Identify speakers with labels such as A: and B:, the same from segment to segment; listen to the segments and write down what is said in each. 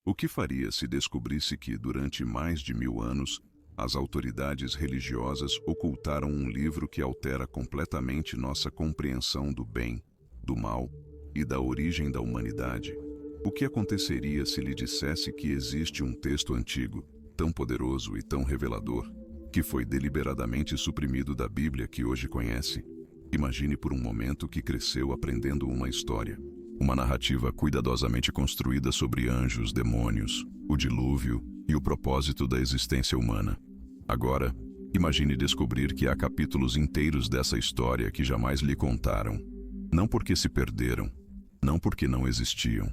A: O que faria se descobrisse que, durante mais de 1000 anos, as autoridades religiosas ocultaram um livro que altera completamente nossa compreensão do bem, do mal e da origem da humanidade? O que aconteceria se lhe dissesse que existe um texto antigo, tão poderoso e tão revelador, que foi deliberadamente suprimido da Bíblia que hoje conhece? Imagine por um momento que cresceu aprendendo uma história. Uma narrativa cuidadosamente construída sobre anjos, demônios, o dilúvio e o propósito da existência humana. Agora, imagine descobrir que há capítulos inteiros dessa história que jamais lhe contaram. Não porque se perderam, não porque não existiam,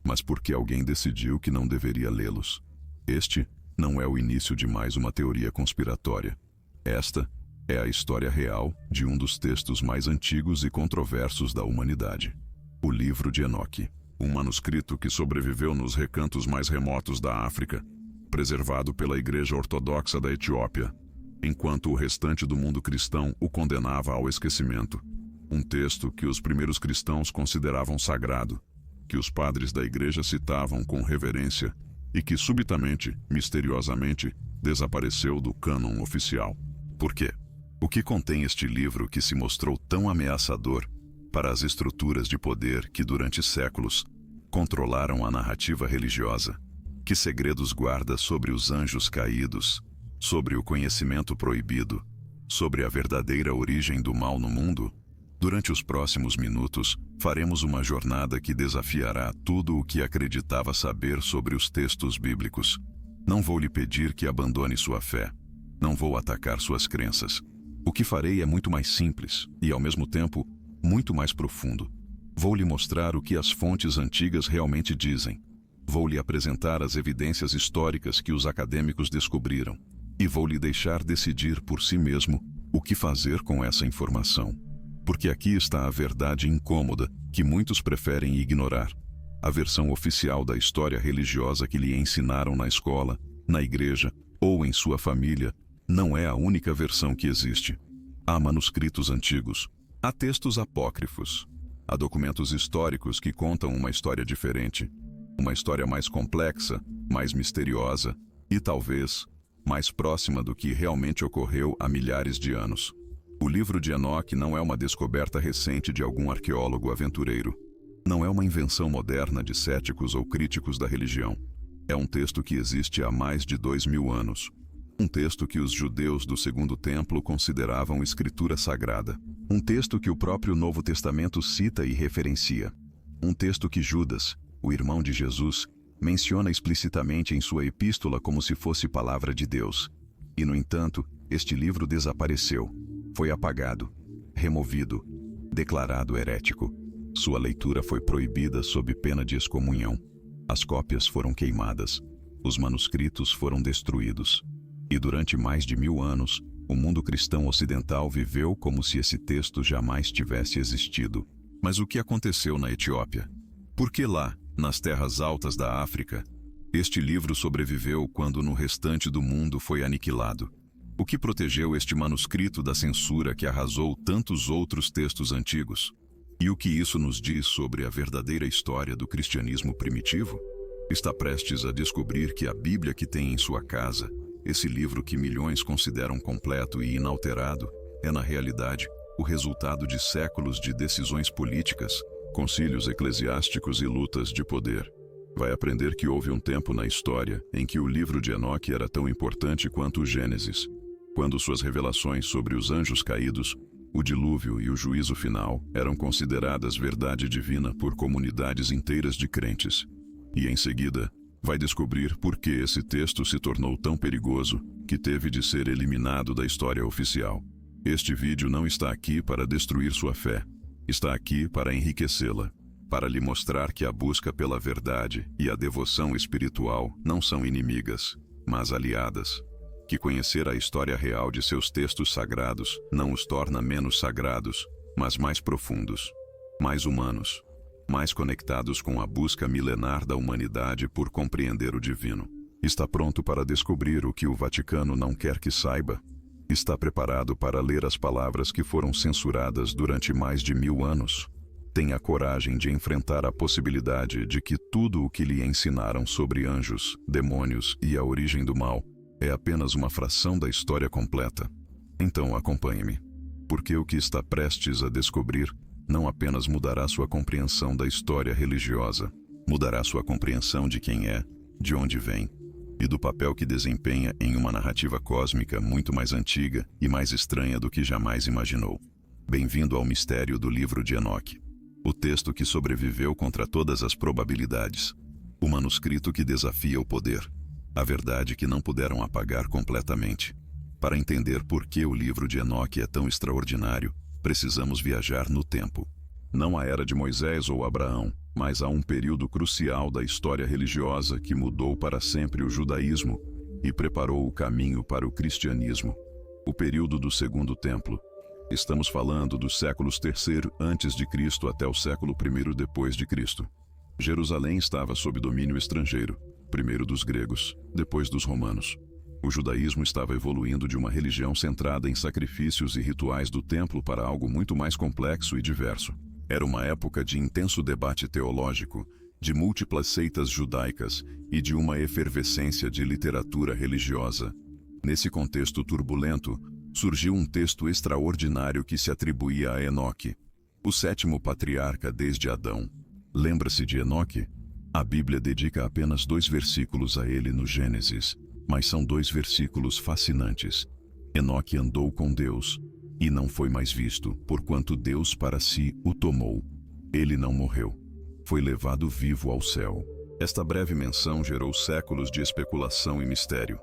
A: mas porque alguém decidiu que não deveria lê-los. Este não é o início de mais uma teoria conspiratória. Esta é a história real de um dos textos mais antigos e controversos da humanidade. O Livro de Enoque, um manuscrito que sobreviveu nos recantos mais remotos da África, preservado pela Igreja Ortodoxa da Etiópia, enquanto o restante do mundo cristão o condenava ao esquecimento. Um texto que os primeiros cristãos consideravam sagrado, que os padres da Igreja citavam com reverência e que subitamente, misteriosamente, desapareceu do cânon oficial. Por quê? O que contém este livro que se mostrou tão ameaçador para as estruturas de poder que durante séculos controlaram a narrativa religiosa? Que segredos guarda sobre os anjos caídos, sobre o conhecimento proibido, sobre a verdadeira origem do mal no mundo? Durante os próximos minutos, faremos uma jornada que desafiará tudo o que acreditava saber sobre os textos bíblicos. Não vou lhe pedir que abandone sua fé. Não vou atacar suas crenças. O que farei é muito mais simples e, ao mesmo tempo, muito mais profundo. Vou lhe mostrar o que as fontes antigas realmente dizem. Vou lhe apresentar as evidências históricas que os acadêmicos descobriram. E vou lhe deixar decidir por si mesmo o que fazer com essa informação. Porque aqui está a verdade incômoda que muitos preferem ignorar. A versão oficial da história religiosa que lhe ensinaram na escola, na igreja ou em sua família não é a única versão que existe. Há manuscritos antigos. Há textos apócrifos, há documentos históricos que contam uma história diferente, uma história mais complexa, mais misteriosa e, talvez, mais próxima do que realmente ocorreu há milhares de anos. O Livro de Enoque não é uma descoberta recente de algum arqueólogo aventureiro. Não é uma invenção moderna de céticos ou críticos da religião. É um texto que existe há mais de 2000 anos. Um texto que os judeus do Segundo Templo consideravam escritura sagrada. Um texto que o próprio Novo Testamento cita e referencia. Um texto que Judas, o irmão de Jesus, menciona explicitamente em sua epístola como se fosse palavra de Deus. E, no entanto, este livro desapareceu. Foi apagado, removido, declarado herético. Sua leitura foi proibida sob pena de excomunhão. As cópias foram queimadas. Os manuscritos foram destruídos. E durante mais de 1000 anos, o mundo cristão ocidental viveu como se esse texto jamais tivesse existido. Mas o que aconteceu na Etiópia? Por que lá, nas terras altas da África, este livro sobreviveu quando no restante do mundo foi aniquilado? O que protegeu este manuscrito da censura que arrasou tantos outros textos antigos? E o que isso nos diz sobre a verdadeira história do cristianismo primitivo? Está prestes a descobrir que a Bíblia que tem em sua casa, esse livro que milhões consideram completo e inalterado, é na realidade o resultado de séculos de decisões políticas, concílios eclesiásticos e lutas de poder. Vai aprender que houve um tempo na história em que o Livro de Enoque era tão importante quanto o Gênesis, quando suas revelações sobre os anjos caídos, o dilúvio e o juízo final eram consideradas verdade divina por comunidades inteiras de crentes. E em seguida, vai descobrir por que esse texto se tornou tão perigoso que teve de ser eliminado da história oficial. Este vídeo não está aqui para destruir sua fé. Está aqui para enriquecê-la, para lhe mostrar que a busca pela verdade e a devoção espiritual não são inimigas, mas aliadas. Que conhecer a história real de seus textos sagrados não os torna menos sagrados, mas mais profundos, mais humanos, mais conectados com a busca milenar da humanidade por compreender o divino. Está pronto para descobrir o que o Vaticano não quer que saiba? Está preparado para ler as palavras que foram censuradas durante mais de 1000 anos? Tenha coragem de enfrentar a possibilidade de que tudo o que lhe ensinaram sobre anjos, demônios e a origem do mal é apenas uma fração da história completa. Então acompanhe-me, porque o que está prestes a descobrir não apenas mudará sua compreensão da história religiosa, mudará sua compreensão de quem é, de onde vem e do papel que desempenha em uma narrativa cósmica muito mais antiga e mais estranha do que jamais imaginou. Bem-vindo ao mistério do livro de Enoque. O texto que sobreviveu contra todas as probabilidades. O manuscrito que desafia o poder. A verdade que não puderam apagar completamente. Para entender por que o livro de Enoque é tão extraordinário, precisamos viajar no tempo. Não à era de Moisés ou Abraão, mas a um período crucial da história religiosa que mudou para sempre o judaísmo e preparou o caminho para o cristianismo. O período do Segundo Templo. Estamos falando dos séculos III a.C. até o século I depois de Cristo. Jerusalém estava sob domínio estrangeiro, primeiro dos gregos, depois dos romanos. O judaísmo estava evoluindo de uma religião centrada em sacrifícios e rituais do templo para algo muito mais complexo e diverso. Era uma época de intenso debate teológico, de múltiplas seitas judaicas e de uma efervescência de literatura religiosa. Nesse contexto turbulento, surgiu um texto extraordinário que se atribuía a Enoque, o sétimo patriarca desde Adão. Lembra-se de Enoque? A Bíblia dedica apenas 2 versículos a ele no Gênesis, mas são 2 versículos fascinantes. Enoque andou com Deus e não foi mais visto, porquanto Deus para si o tomou. Ele não morreu. Foi levado vivo ao céu. Esta breve menção gerou séculos de especulação e mistério.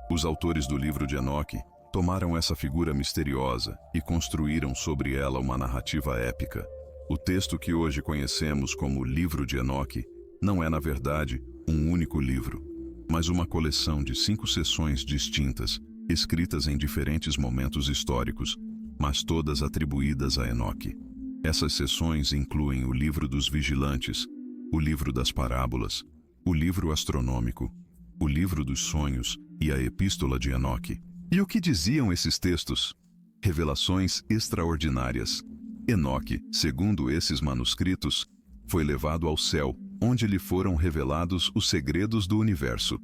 A: Os autores do livro de Enoque tomaram essa figura misteriosa e construíram sobre ela uma narrativa épica. O texto que hoje conhecemos como Livro de Enoque não é, na verdade, um único livro, mas uma coleção de 5 seções distintas, escritas em diferentes momentos históricos, mas todas atribuídas a Enoque. Essas seções incluem o Livro dos Vigilantes, o Livro das Parábolas, o Livro Astronômico, o Livro dos Sonhos e a Epístola de Enoque. E o que diziam esses textos? Revelações extraordinárias. Enoque, segundo esses manuscritos, foi levado ao céu, onde lhe foram revelados os segredos do universo.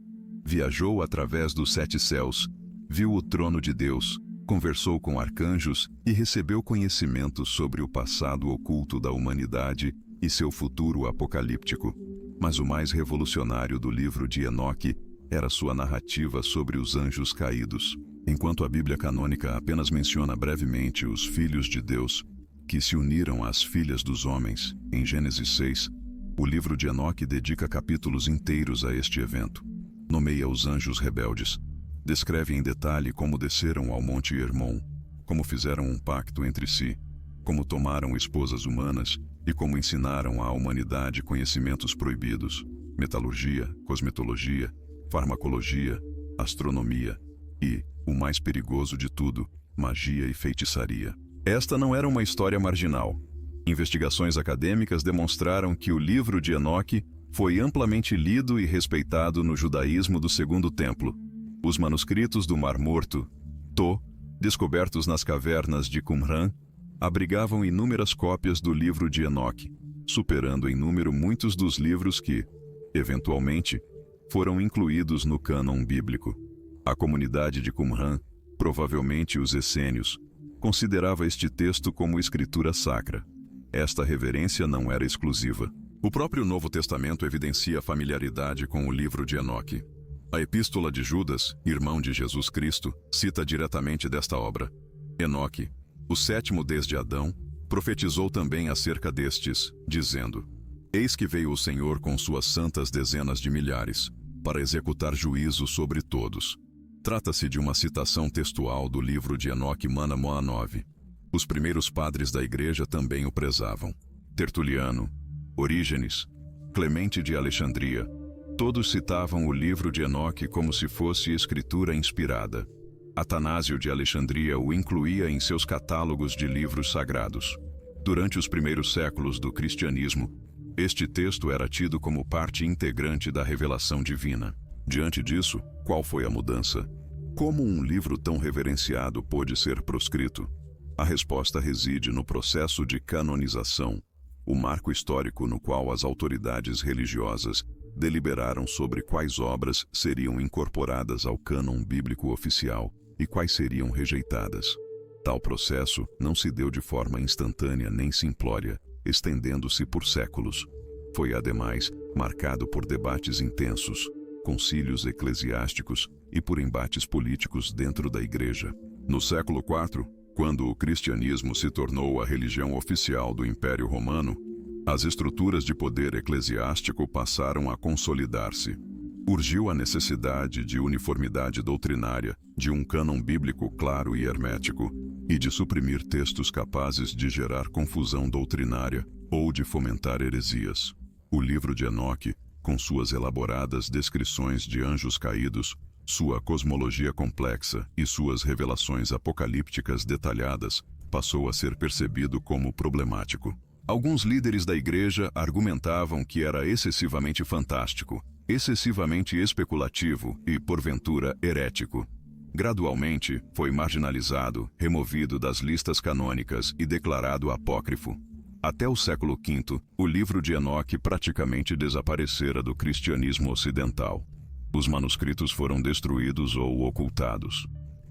A: Viajou através dos 7 céus, viu o trono de Deus, conversou com arcanjos e recebeu conhecimento sobre o passado oculto da humanidade e seu futuro apocalíptico. Mas o mais revolucionário do livro de Enoque era sua narrativa sobre os anjos caídos. Enquanto a Bíblia canônica apenas menciona brevemente os filhos de Deus, que se uniram às filhas dos homens, em Gênesis 6, o livro de Enoque dedica capítulos inteiros a este evento. Nomeia os anjos rebeldes. Descreve em detalhe como desceram ao Monte Hermon, como fizeram um pacto entre si, como tomaram esposas humanas e como ensinaram à humanidade conhecimentos proibidos, metalurgia, cosmetologia, farmacologia, astronomia e, o mais perigoso de tudo, magia e feitiçaria. Esta não era uma história marginal. Investigações acadêmicas demonstraram que o livro de Enoque foi amplamente lido e respeitado no judaísmo do Segundo Templo. Os manuscritos do Mar Morto, descobertos nas cavernas de Qumran, abrigavam inúmeras cópias do livro de Enoque, superando em número muitos dos livros que, eventualmente, foram incluídos no cânon bíblico. A comunidade de Qumran, provavelmente os essênios, considerava este texto como escritura sacra. Esta reverência não era exclusiva. O próprio Novo Testamento evidencia familiaridade com o livro de Enoque. A Epístola de Judas, irmão de Jesus Cristo, cita diretamente desta obra. Enoque, o 7º desde Adão, profetizou também acerca destes, dizendo: Eis que veio o Senhor com suas santas dezenas de milhares, para executar juízo sobre todos. Trata-se de uma citação textual do livro de Enoque Manamoa 9. Os primeiros padres da Igreja também o prezavam. Tertuliano, Orígenes, Clemente de Alexandria, todos citavam o livro de Enoque como se fosse escritura inspirada. Atanásio de Alexandria o incluía em seus catálogos de livros sagrados. Durante os primeiros séculos do cristianismo, este texto era tido como parte integrante da revelação divina. Diante disso, qual foi a mudança? Como um livro tão reverenciado pôde ser proscrito? A resposta reside no processo de canonização. o marco histórico no qual as autoridades religiosas deliberaram sobre quais obras seriam incorporadas ao cânon bíblico oficial e quais seriam rejeitadas. Tal processo não se deu de forma instantânea nem simplória, estendendo-se por séculos. Foi, ademais, marcado por debates intensos, concílios eclesiásticos e por embates políticos dentro da Igreja. No século IV, quando o cristianismo se tornou a religião oficial do Império Romano, as estruturas de poder eclesiástico passaram a consolidar-se. Urgiu a necessidade de uniformidade doutrinária, de um cânon bíblico claro e hermético, e de suprimir textos capazes de gerar confusão doutrinária ou de fomentar heresias. O livro de Enoque, com suas elaboradas descrições de anjos caídos, sua cosmologia complexa e suas revelações apocalípticas detalhadas, passou a ser percebido como problemático. Alguns líderes da Igreja argumentavam que era excessivamente fantástico, excessivamente especulativo e, porventura, herético. Gradualmente, foi marginalizado, removido das listas canônicas e declarado apócrifo. Até o século V, o livro de Enoque praticamente desaparecera do cristianismo ocidental. Os manuscritos foram destruídos ou ocultados.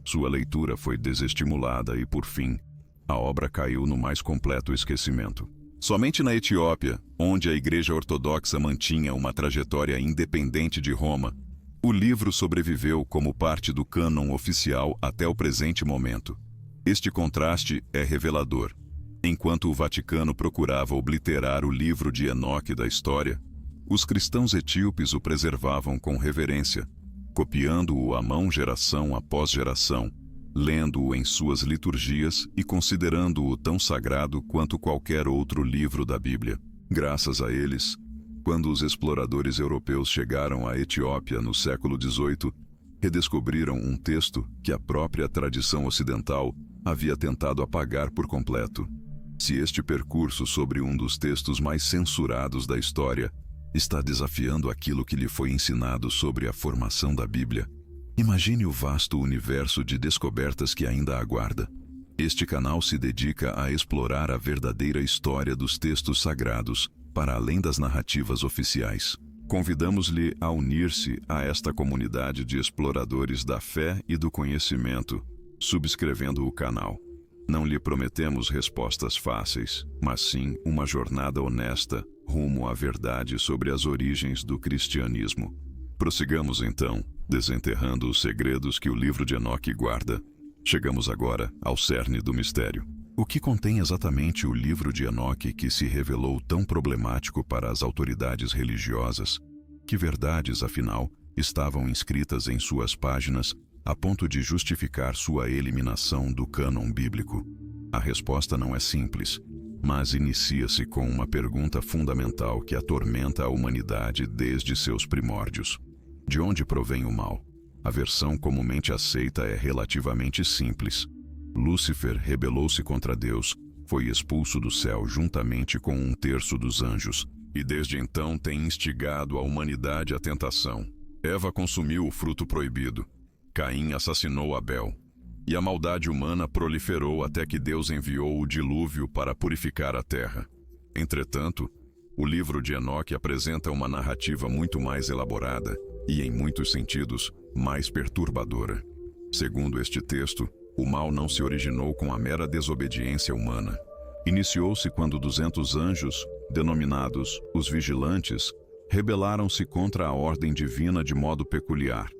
A: Sua leitura foi desestimulada e, por fim, a obra caiu no mais completo esquecimento. Somente na Etiópia, onde a Igreja Ortodoxa mantinha uma trajetória independente de Roma, o livro sobreviveu como parte do cânon oficial até o presente momento. Este contraste é revelador. Enquanto o Vaticano procurava obliterar o livro de Enoque da história, os cristãos etíopes o preservavam com reverência, copiando-o à mão geração após geração, lendo-o em suas liturgias e considerando-o tão sagrado quanto qualquer outro livro da Bíblia. Graças a eles, quando os exploradores europeus chegaram à Etiópia no século XVIII, redescobriram um texto que a própria tradição ocidental havia tentado apagar por completo. Se este percurso sobre um dos textos mais censurados da história está desafiando aquilo que lhe foi ensinado sobre a formação da Bíblia, imagine o vasto universo de descobertas que ainda aguarda. Este canal se dedica a explorar a verdadeira história dos textos sagrados, para além das narrativas oficiais. Convidamos-lhe a unir-se a esta comunidade de exploradores da fé e do conhecimento, subscrevendo o canal. Não lhe prometemos respostas fáceis, mas sim uma jornada honesta rumo à verdade sobre as origens do cristianismo. Prossigamos então, desenterrando os segredos que o livro de Enoque guarda. Chegamos agora ao cerne do mistério. O que contém exatamente o livro de Enoque que se revelou tão problemático para as autoridades religiosas? Que verdades, afinal, estavam inscritas em suas páginas a ponto de justificar sua eliminação do cânon bíblico? A resposta não é simples, mas inicia-se com uma pergunta fundamental que atormenta a humanidade desde seus primórdios. De onde provém o mal? A versão comumente aceita é relativamente simples. Lúcifer rebelou-se contra Deus, foi expulso do céu juntamente com 1/3 dos anjos, e desde então tem instigado a humanidade à tentação. Eva consumiu o fruto proibido. Caim assassinou Abel. E a maldade humana proliferou até que Deus enviou o dilúvio para purificar a terra. Entretanto, o livro de Enoque apresenta uma narrativa muito mais elaborada e, em muitos sentidos, mais perturbadora. Segundo este texto, o mal não se originou com a mera desobediência humana. Iniciou-se quando 200 anjos, denominados os vigilantes, rebelaram-se contra a ordem divina de modo peculiar.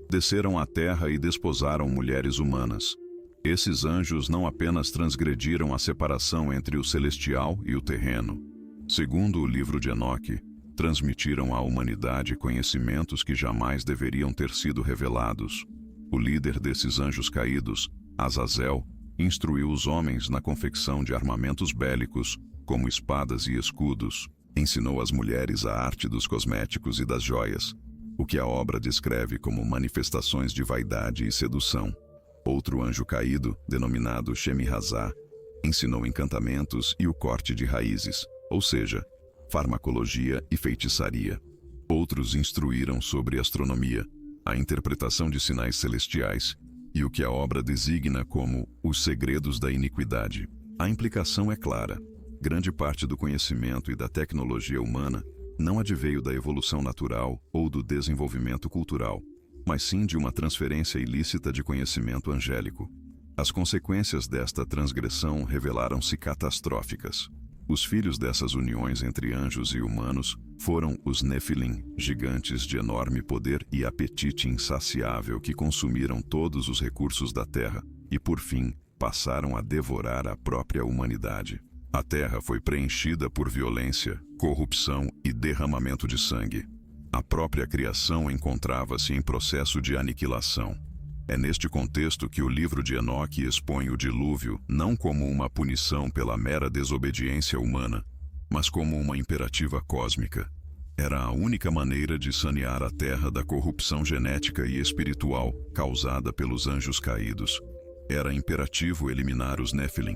A: Desceram à terra e desposaram mulheres humanas. Esses anjos não apenas transgrediram a separação entre o celestial e o terreno. Segundo o livro de Enoque, transmitiram à humanidade conhecimentos que jamais deveriam ter sido revelados. O líder desses anjos caídos, Azazel, instruiu os homens na confecção de armamentos bélicos, como espadas e escudos. Ensinou às mulheres a arte dos cosméticos e das joias, o que a obra descreve como manifestações de vaidade e sedução. Outro anjo caído, denominado Shemi-Hazá, ensinou encantamentos e o corte de raízes, ou seja, farmacologia e feitiçaria. Outros instruíram sobre astronomia, a interpretação de sinais celestiais e o que a obra designa como os segredos da iniquidade. A implicação é clara. Grande parte do conhecimento e da tecnologia humana não adveio da evolução natural ou do desenvolvimento cultural, mas sim de uma transferência ilícita de conhecimento angélico. As consequências desta transgressão revelaram-se catastróficas. Os filhos dessas uniões entre anjos e humanos foram os Nefilim, gigantes de enorme poder e apetite insaciável que consumiram todos os recursos da terra e, por fim, passaram a devorar a própria humanidade. A terra foi preenchida por violência, corrupção e derramamento de sangue. A própria criação encontrava-se em processo de aniquilação. É neste contexto que o livro de Enoque expõe o dilúvio não como uma punição pela mera desobediência humana, mas como uma imperativa cósmica. Era a única maneira de sanear a terra da corrupção genética e espiritual causada pelos anjos caídos. Era imperativo eliminar os Nefilim.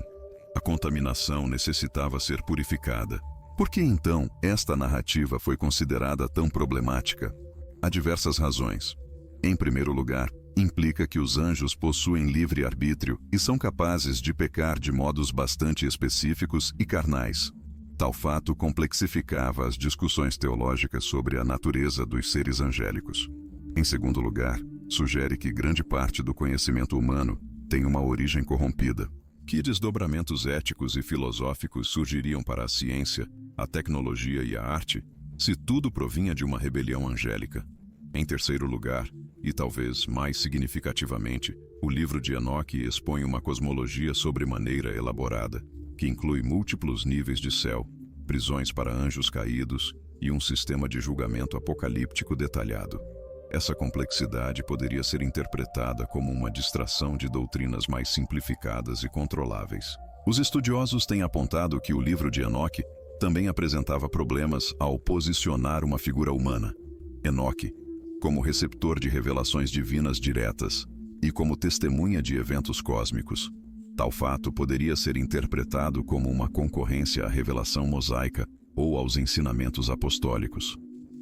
A: A contaminação necessitava ser purificada. Por que então esta narrativa foi considerada tão problemática? Há diversas razões. Em primeiro lugar, implica que os anjos possuem livre-arbítrio e são capazes de pecar de modos bastante específicos e carnais. Tal fato complexificava as discussões teológicas sobre a natureza dos seres angélicos. Em segundo lugar, sugere que grande parte do conhecimento humano tem uma origem corrompida. Que desdobramentos éticos e filosóficos surgiriam para a ciência, a tecnologia e a arte, se tudo provinha de uma rebelião angélica? Em terceiro lugar, e talvez mais significativamente, o livro de Enoque expõe uma cosmologia sobremaneira elaborada, que inclui múltiplos níveis de céu, prisões para anjos caídos e um sistema de julgamento apocalíptico detalhado. Essa complexidade poderia ser interpretada como uma distração de doutrinas mais simplificadas e controláveis. Os estudiosos têm apontado que o livro de Enoque também apresentava problemas ao posicionar uma figura humana, Enoque, como receptor de revelações divinas diretas e como testemunha de eventos cósmicos. Tal fato poderia ser interpretado como uma concorrência à revelação mosaica ou aos ensinamentos apostólicos.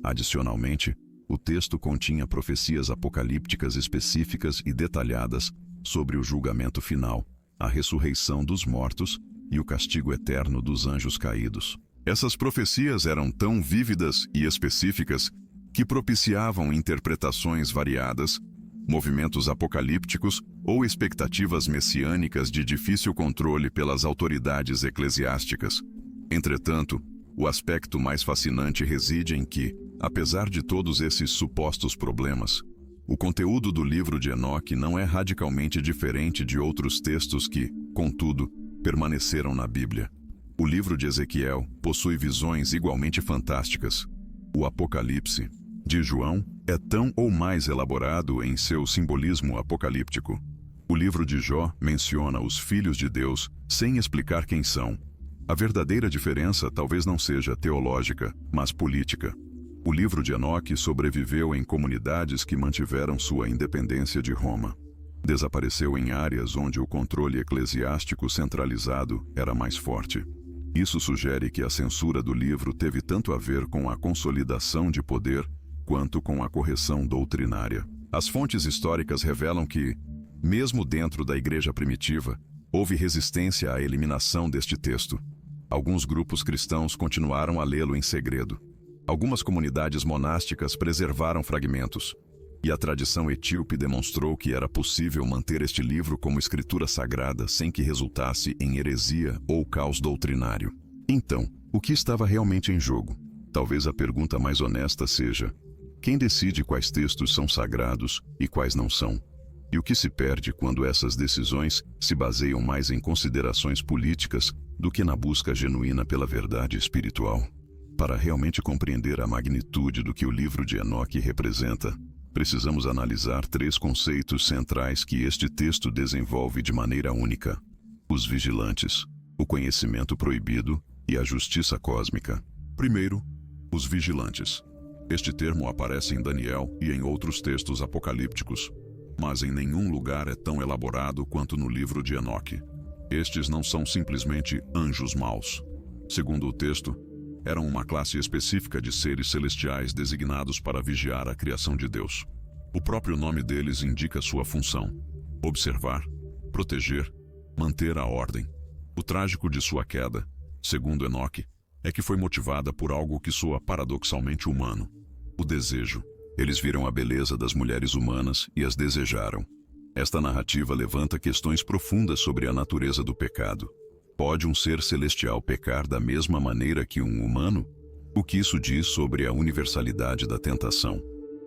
A: Adicionalmente, o texto continha profecias apocalípticas específicas e detalhadas sobre o julgamento final, a ressurreição dos mortos e o castigo eterno dos anjos caídos. Essas profecias eram tão vívidas e específicas que propiciavam interpretações variadas, movimentos apocalípticos ou expectativas messiânicas de difícil controle pelas autoridades eclesiásticas. Entretanto, o aspecto mais fascinante reside em que, apesar de todos esses supostos problemas, o conteúdo do livro de Enoque não é radicalmente diferente de outros textos que, contudo, permaneceram na Bíblia. O livro de Ezequiel possui visões igualmente fantásticas. O Apocalipse de João é tão ou mais elaborado em seu simbolismo apocalíptico. O livro de Jó menciona os filhos de Deus sem explicar quem são. A verdadeira diferença talvez não seja teológica, mas política. O livro de Enoque sobreviveu em comunidades que mantiveram sua independência de Roma. Desapareceu em áreas onde o controle eclesiástico centralizado era mais forte. Isso sugere que a censura do livro teve tanto a ver com a consolidação de poder quanto com a correção doutrinária. As fontes históricas revelam que, mesmo dentro da igreja primitiva, houve resistência à eliminação deste texto. Alguns grupos cristãos continuaram a lê-lo em segredo. Algumas comunidades monásticas preservaram fragmentos, e a tradição etíope demonstrou que era possível manter este livro como escritura sagrada sem que resultasse em heresia ou caos doutrinário. Então, o que estava realmente em jogo? Talvez a pergunta mais honesta seja: quem decide quais textos são sagrados e quais não são? E o que se perde quando essas decisões se baseiam mais em considerações políticas do que na busca genuína pela verdade espiritual? Para realmente compreender a magnitude do que o livro de Enoque representa, precisamos analisar três conceitos centrais que este texto desenvolve de maneira única: os vigilantes, o conhecimento proibido e a justiça cósmica. Primeiro, os vigilantes. Este termo aparece em Daniel e em outros textos apocalípticos, mas em nenhum lugar é tão elaborado quanto no livro de Enoque. Estes não são simplesmente anjos maus. Segundo o texto, eram uma classe específica de seres celestiais designados para vigiar a criação de Deus. O próprio nome deles indica sua função: observar, proteger, manter a ordem. O trágico de sua queda segundo Enoque, é que foi motivada por algo que soa paradoxalmente humano: o desejo. Eles viram a beleza das mulheres humanas e as desejaram. Esta narrativa levanta questões profundas sobre a natureza do pecado. Pode um ser celestial pecar da mesma maneira que um humano? O que isso diz sobre a universalidade da tentação?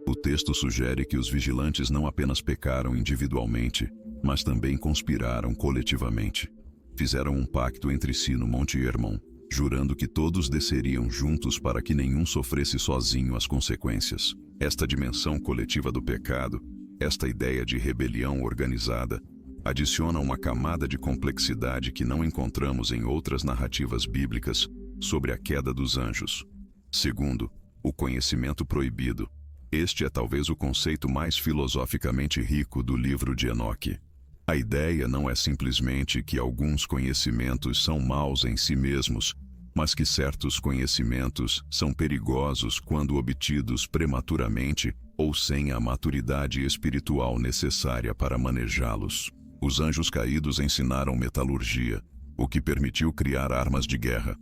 A: O texto sugere que os vigilantes não apenas pecaram individualmente, mas também conspiraram coletivamente. Fizeram um pacto entre si no Monte Hermon, jurando que todos desceriam juntos para que nenhum sofresse sozinho as consequências. Esta dimensão coletiva do pecado, esta ideia de rebelião organizada, adiciona uma camada de complexidade que não encontramos em outras narrativas bíblicas sobre a queda dos anjos. Segundo, o conhecimento proibido. Este é talvez o conceito mais filosoficamente rico do livro de Enoque. A ideia não é simplesmente que alguns conhecimentos são maus em si mesmos, mas que certos conhecimentos são perigosos quando obtidos prematuramente ou sem a maturidade espiritual necessária para manejá-los. Os anjos caídos ensinaram metalurgia, o que permitiu criar armas de guerra.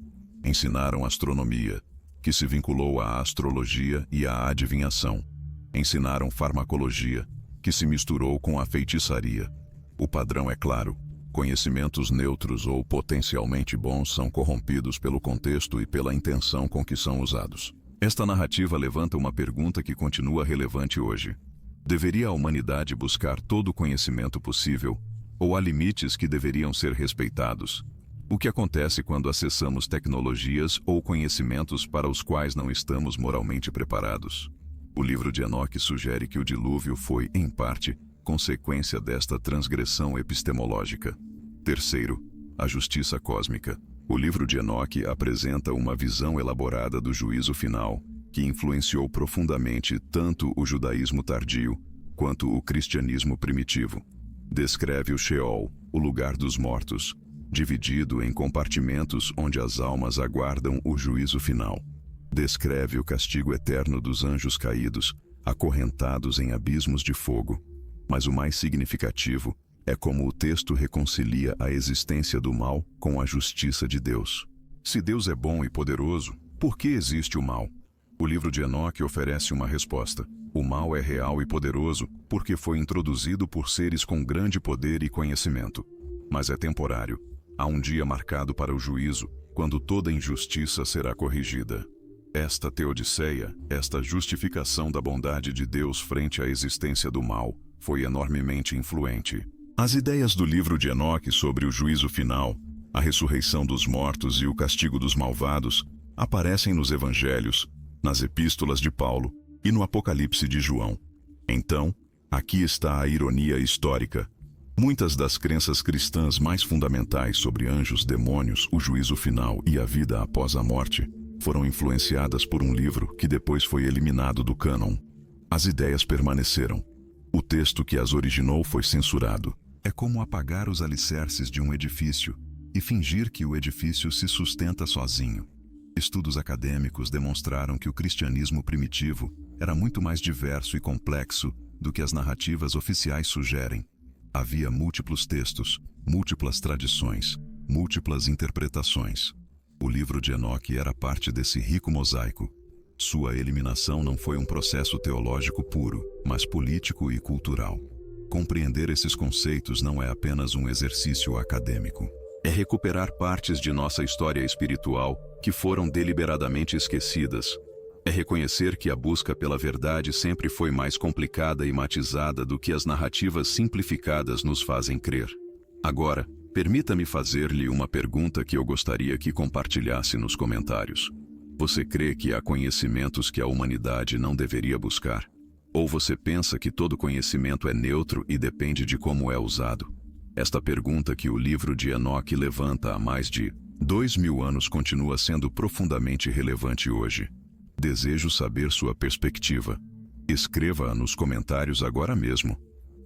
A: Ensinaram astronomia, que se vinculou à astrologia e à adivinhação. Ensinaram farmacologia, que se misturou com a feitiçaria. O padrão é claro: conhecimentos neutros ou potencialmente bons são corrompidos pelo contexto e pela intenção com que são usados. Esta narrativa levanta uma pergunta que continua relevante hoje. Deveria a humanidade buscar todo o conhecimento possível, ou há limites que deveriam ser respeitados? O que acontece quando acessamos tecnologias ou conhecimentos para os quais não estamos moralmente preparados? O livro de Enoque sugere que o dilúvio foi, em parte, consequência desta transgressão epistemológica. Terceiro, a justiça cósmica. O livro de Enoque apresenta uma visão elaborada do juízo final, que influenciou profundamente tanto o judaísmo tardio quanto o cristianismo primitivo. Descreve o Sheol, o lugar dos mortos, dividido em compartimentos onde as almas aguardam o juízo final. Descreve o castigo eterno dos anjos caídos, acorrentados em abismos de fogo. Mas o mais significativo é como o texto reconcilia a existência do mal com a justiça de Deus. Se Deus é bom e poderoso, por que existe o mal? O livro de Enoque oferece uma resposta. O mal é real e poderoso porque foi introduzido por seres com grande poder e conhecimento. Mas é temporário. Há um dia marcado para o juízo, quando toda injustiça será corrigida. Esta teodiceia, esta justificação da bondade de Deus frente à existência do mal, foi enormemente influente. As ideias do livro de Enoque sobre o juízo final, a ressurreição dos mortos e o castigo dos malvados aparecem nos evangelhos, nas epístolas de Paulo e no Apocalipse de João. Então, aqui está a ironia histórica. Muitas das crenças cristãs mais fundamentais sobre anjos, demônios, o juízo final e a vida após a morte foram influenciadas por um livro que depois foi eliminado do cânon. As ideias permaneceram. O texto que as originou foi censurado. É como apagar os alicerces de um edifício e fingir que o edifício se sustenta sozinho. Estudos acadêmicos demonstraram que o cristianismo primitivo era muito mais diverso e complexo do que as narrativas oficiais sugerem. Havia múltiplos textos, múltiplas tradições, múltiplas interpretações. O livro de Enoque era parte desse rico mosaico. Sua eliminação não foi um processo teológico puro, mas político e cultural. Compreender esses conceitos não é apenas um exercício acadêmico. É recuperar partes de nossa história espiritual que foram deliberadamente esquecidas. É reconhecer que a busca pela verdade sempre foi mais complicada e matizada do que as narrativas simplificadas nos fazem crer. Agora, permita-me fazer-lhe uma pergunta que eu gostaria que compartilhasse nos comentários. Você crê que há conhecimentos que a humanidade não deveria buscar? Ou você pensa que todo conhecimento é neutro e depende de como é usado? Esta pergunta que o livro de Enoque levanta há mais de 2000 anos continua sendo profundamente relevante hoje. Desejo saber sua perspectiva. Escreva-a nos comentários agora mesmo.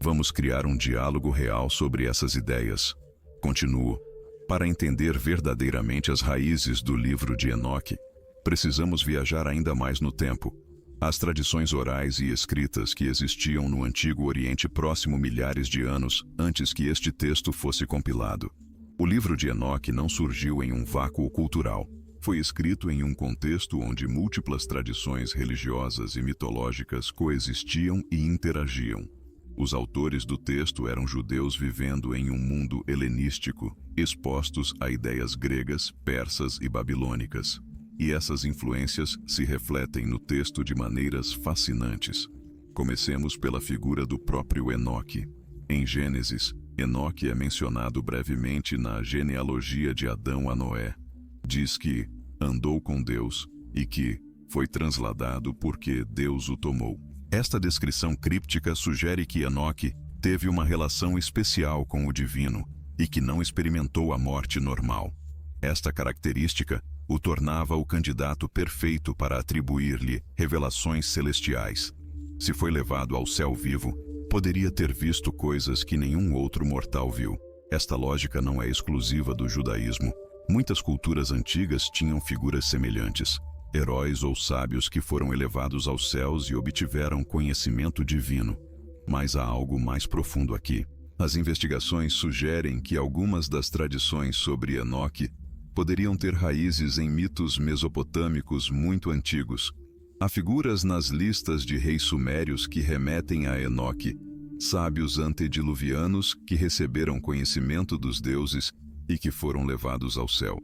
A: Vamos criar um diálogo real sobre essas ideias. Continuo. Para entender verdadeiramente as raízes do livro de Enoque, precisamos viajar ainda mais no tempo. As tradições orais e escritas que existiam no Antigo Oriente Próximo milhares de anos antes que este texto fosse compilado. O livro de Enoque não surgiu em um vácuo cultural. Foi escrito em um contexto onde múltiplas tradições religiosas e mitológicas coexistiam e interagiam. Os autores do texto eram judeus vivendo em um mundo helenístico, expostos a ideias gregas, persas e babilônicas. E essas influências se refletem no texto de maneiras fascinantes. Comecemos pela figura do próprio Enoque. Em Gênesis, Enoque é mencionado brevemente na genealogia de Adão a Noé. Diz que andou com Deus e que foi transladado porque Deus o tomou. Esta descrição críptica sugere que Enoque teve uma relação especial com o divino e que não experimentou a morte normal. Esta característica o tornava o candidato perfeito para atribuir-lhe revelações celestiais. Se foi levado ao céu vivo, poderia ter visto coisas que nenhum outro mortal viu. Esta lógica não é exclusiva do judaísmo. Muitas culturas antigas tinham figuras semelhantes, heróis ou sábios que foram elevados aos céus e obtiveram conhecimento divino. Mas há algo mais profundo aqui. As investigações sugerem que algumas das tradições sobre Enoque poderiam ter raízes em mitos mesopotâmicos muito antigos. Há figuras nas listas de reis sumérios que remetem a Enoque, sábios antediluvianos que receberam conhecimento dos deuses e que foram levados ao céu.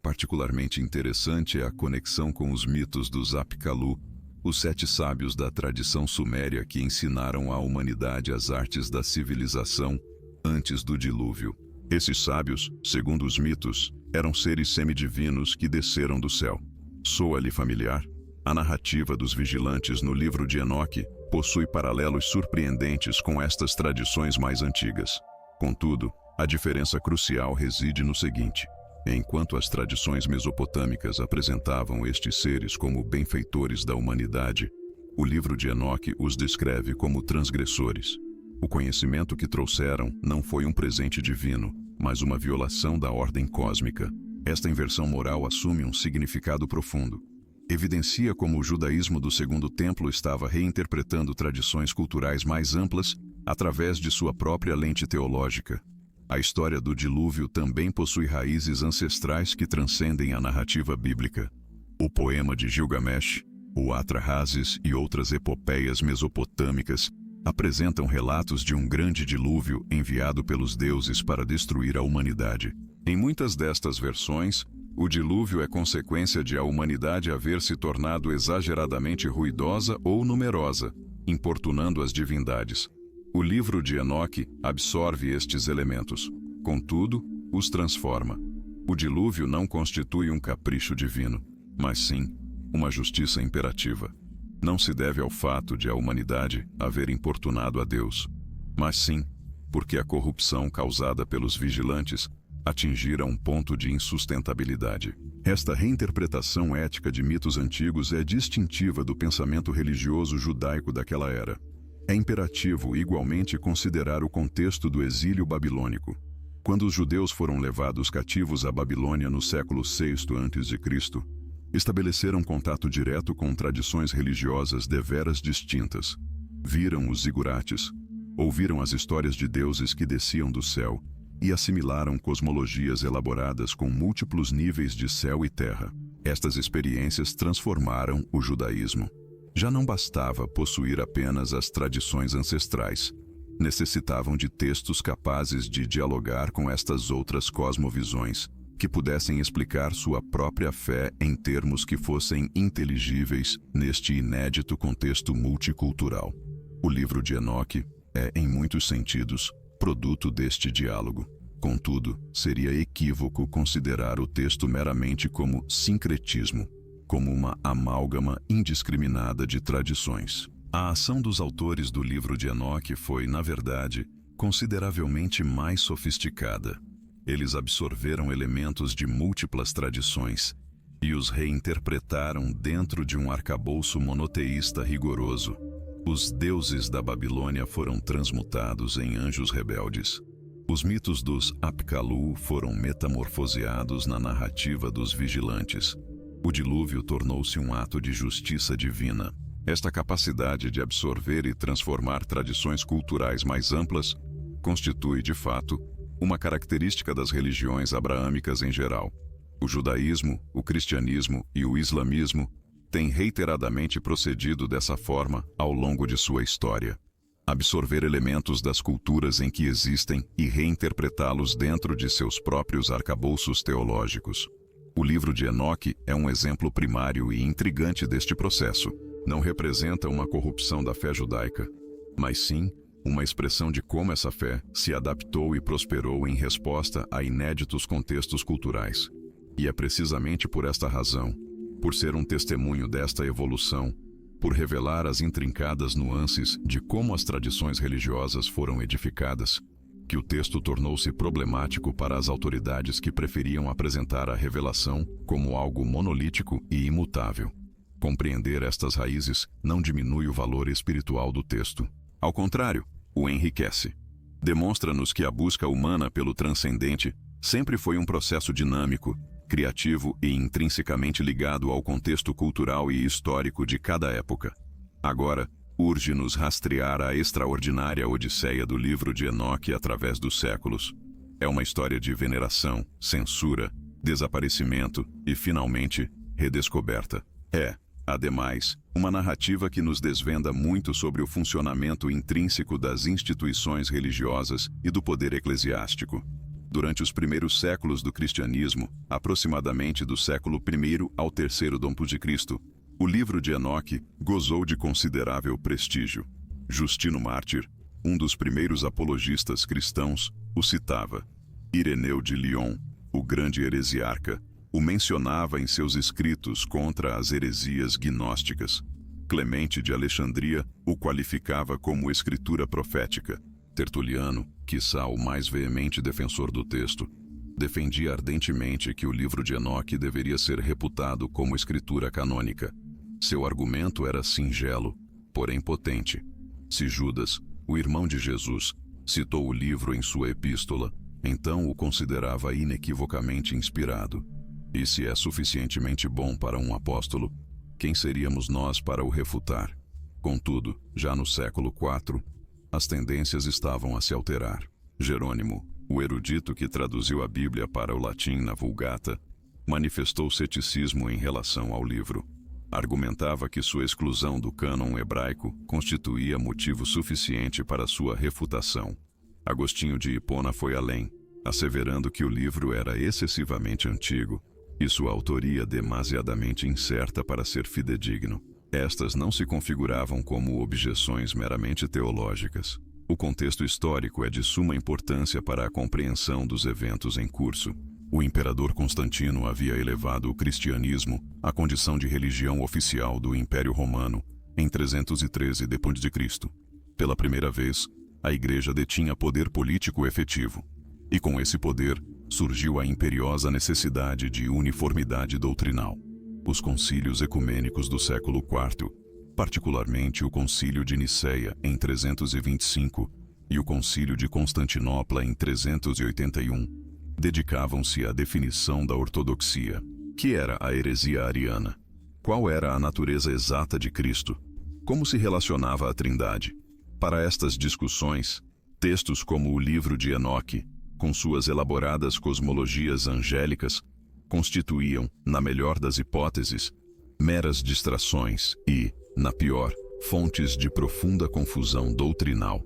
A: Particularmente interessante é a conexão com os mitos dos Apkallu, os 7 sábios da tradição suméria que ensinaram à humanidade as artes da civilização antes do dilúvio. Esses sábios, segundo os mitos, eram seres semidivinos que desceram do céu. Soa-lhe familiar? A narrativa dos vigilantes no livro de Enoque possui paralelos surpreendentes com estas tradições mais antigas. Contudo, a diferença crucial reside no seguinte: enquanto as tradições mesopotâmicas apresentavam estes seres como benfeitores da humanidade, o livro de Enoque os descreve como transgressores. O conhecimento que trouxeram não foi um presente divino, mas uma violação da ordem cósmica. Esta inversão moral assume um significado profundo. Evidencia como o judaísmo do Segundo Templo estava reinterpretando tradições culturais mais amplas através de sua própria lente teológica. A história do dilúvio também possui raízes ancestrais que transcendem a narrativa bíblica. O poema de Gilgamesh, o Atrahasis e outras epopeias mesopotâmicas apresentam relatos de um grande dilúvio enviado pelos deuses para destruir a humanidade. Em muitas destas versões, o dilúvio é consequência de a humanidade haver se tornado exageradamente ruidosa ou numerosa, importunando as divindades. O livro de Enoque absorve estes elementos, contudo, os transforma. O dilúvio não constitui um capricho divino, mas sim uma justiça imperativa. Não se deve ao fato de a humanidade haver importunado a Deus, mas sim porque a corrupção causada pelos vigilantes atingira um ponto de insustentabilidade. Esta reinterpretação ética de mitos antigos é distintiva do pensamento religioso judaico daquela era. É imperativo igualmente considerar o contexto do exílio babilônico. Quando os judeus foram levados cativos à Babilônia no século VI a.C., estabeleceram contato direto com tradições religiosas deveras distintas. Viram os zigurates, ouviram as histórias de deuses que desciam do céu e assimilaram cosmologias elaboradas com múltiplos níveis de céu e terra. Estas experiências transformaram o judaísmo. Já não bastava possuir apenas as tradições ancestrais. Necessitavam de textos capazes de dialogar com estas outras cosmovisões, que pudessem explicar sua própria fé em termos que fossem inteligíveis neste inédito contexto multicultural. O livro de Enoque é, em muitos sentidos, produto deste diálogo. Contudo, seria equívoco considerar o texto meramente como sincretismo, como uma amálgama indiscriminada de tradições. A ação dos autores do livro de Enoque foi, na verdade, consideravelmente mais sofisticada. Eles absorveram elementos de múltiplas tradições e os reinterpretaram dentro de um arcabouço monoteísta rigoroso. Os deuses da Babilônia foram transmutados em anjos rebeldes. Os mitos dos Apkallu foram metamorfoseados na narrativa dos vigilantes. O dilúvio tornou-se um ato de justiça divina. Esta capacidade de absorver e transformar tradições culturais mais amplas constitui, de fato, uma característica das religiões abraâmicas em geral. O judaísmo, o cristianismo e o islamismo têm reiteradamente procedido dessa forma ao longo de sua história. Absorver elementos das culturas em que existem e reinterpretá-los dentro de seus próprios arcabouços teológicos. O livro de Enoque é um exemplo primário e intrigante deste processo. Não representa uma corrupção da fé judaica, mas sim uma expressão de como essa fé se adaptou e prosperou em resposta a inéditos contextos culturais. E é precisamente por esta razão, por ser um testemunho desta evolução, por revelar as intrincadas nuances de como as tradições religiosas foram edificadas, que o texto tornou-se problemático para as autoridades que preferiam apresentar a revelação como algo monolítico e imutável. Compreender estas raízes não diminui o valor espiritual do texto. Ao contrário, o enriquece. Demonstra-nos que a busca humana pelo transcendente sempre foi um processo dinâmico, criativo e intrinsecamente ligado ao contexto cultural e histórico de cada época. Agora, urge-nos rastrear a extraordinária odisseia do livro de Enoque através dos séculos. É uma história de veneração, censura, desaparecimento e, finalmente, redescoberta. Ademais, uma narrativa que nos desvenda muito sobre o funcionamento intrínseco das instituições religiosas e do poder eclesiástico. Durante os primeiros séculos do cristianismo, aproximadamente do século I ao III d.C., o livro de Enoque gozou de considerável prestígio. Justino Mártir, um dos primeiros apologistas cristãos, o citava. Ireneu de Lyon, o grande heresiarca, o mencionava em seus escritos contra as heresias gnósticas. Clemente de Alexandria o qualificava como escritura profética. Tertuliano, quiçá o mais veemente defensor do texto, defendia ardentemente que o livro de Enoque deveria ser reputado como escritura canônica. Seu argumento era singelo, porém potente. Se Judas, o irmão de Jesus, citou o livro em sua epístola, então o considerava inequivocamente inspirado. E se é suficientemente bom para um apóstolo, quem seríamos nós para o refutar? Contudo, já no século IV, as tendências estavam a se alterar. Jerônimo, o erudito que traduziu a Bíblia para o latim na Vulgata, manifestou ceticismo em relação ao livro. Argumentava que sua exclusão do cânon hebraico constituía motivo suficiente para sua refutação. Agostinho de Hipona foi além, asseverando que o livro era excessivamente antigo e sua autoria demasiadamente incerta para ser fidedigno. Estas não se configuravam como objeções meramente teológicas. O contexto histórico é de suma importância para a compreensão dos eventos em curso. O imperador Constantino havia elevado o cristianismo à condição de religião oficial do Império Romano em 313 d.C. Pela primeira vez, a Igreja detinha poder político efetivo. E com esse poder, surgiu a imperiosa necessidade de uniformidade doutrinal. Os concílios ecumênicos do século IV, particularmente o Concílio de Niceia em 325 e o Concílio de Constantinopla em 381, dedicavam-se à definição da ortodoxia. Que era a heresia ariana? Qual era a natureza exata de Cristo? Como se relacionava a Trindade? Para estas discussões, textos como o livro de Enoque, com suas elaboradas cosmologias angélicas, constituíam, na melhor das hipóteses, meras distrações e, na pior, fontes de profunda confusão doutrinal.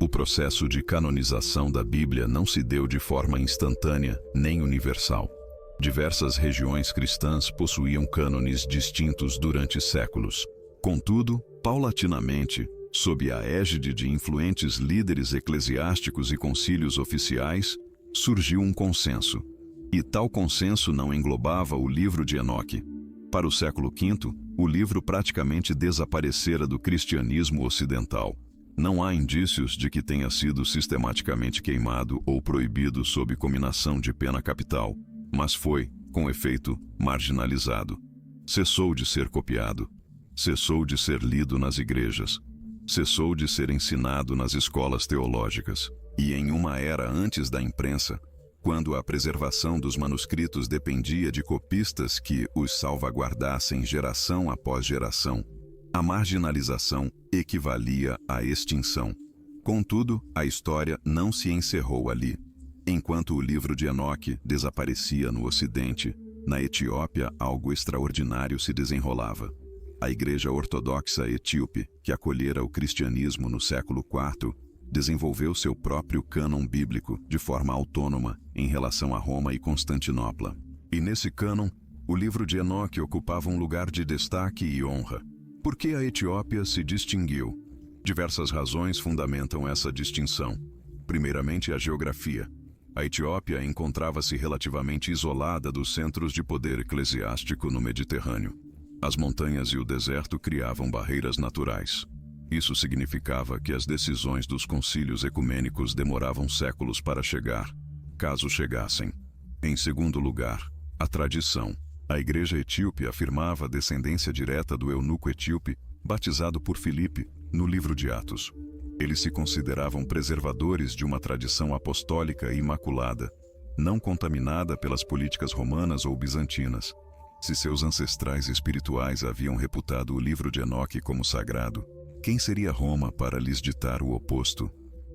A: O processo de canonização da Bíblia não se deu de forma instantânea nem universal. Diversas regiões cristãs possuíam cânones distintos durante séculos. Contudo, paulatinamente, sob a égide de influentes líderes eclesiásticos e concílios oficiais, surgiu um consenso. E tal consenso não englobava o livro de Enoque. Para o século V, o livro praticamente desaparecera do cristianismo ocidental. Não há indícios de que tenha sido sistematicamente queimado ou proibido sob cominação de pena capital, mas foi, com efeito, marginalizado. Cessou de ser copiado. Cessou de ser lido nas igrejas. Cessou de ser ensinado nas escolas teológicas. E em uma era antes da imprensa, quando a preservação dos manuscritos dependia de copistas que os salvaguardassem geração após geração, a marginalização equivalia à extinção. Contudo, a história não se encerrou ali. Enquanto o livro de Enoque desaparecia no Ocidente, na Etiópia algo extraordinário se desenrolava. A Igreja Ortodoxa Etíope, que acolhera o cristianismo no século IV, desenvolveu seu próprio cânon bíblico de forma autônoma em relação a Roma e Constantinopla. E nesse cânon, o livro de Enoque ocupava um lugar de destaque e honra. Por que a Etiópia se distinguiu? Diversas razões fundamentam essa distinção. Primeiramente, a geografia. A Etiópia encontrava-se relativamente isolada dos centros de poder eclesiástico no Mediterrâneo. As montanhas e o deserto criavam barreiras naturais. Isso significava que as decisões dos concílios ecumênicos demoravam séculos para chegar, caso chegassem. Em segundo lugar, a tradição. A Igreja Etíope afirmava a descendência direta do eunuco etíope, batizado por Filipe, no livro de Atos. Eles se consideravam preservadores de uma tradição apostólica e imaculada, não contaminada pelas políticas romanas ou bizantinas. Se seus ancestrais espirituais haviam reputado o livro de Enoque como sagrado, quem seria Roma para lhes ditar o oposto?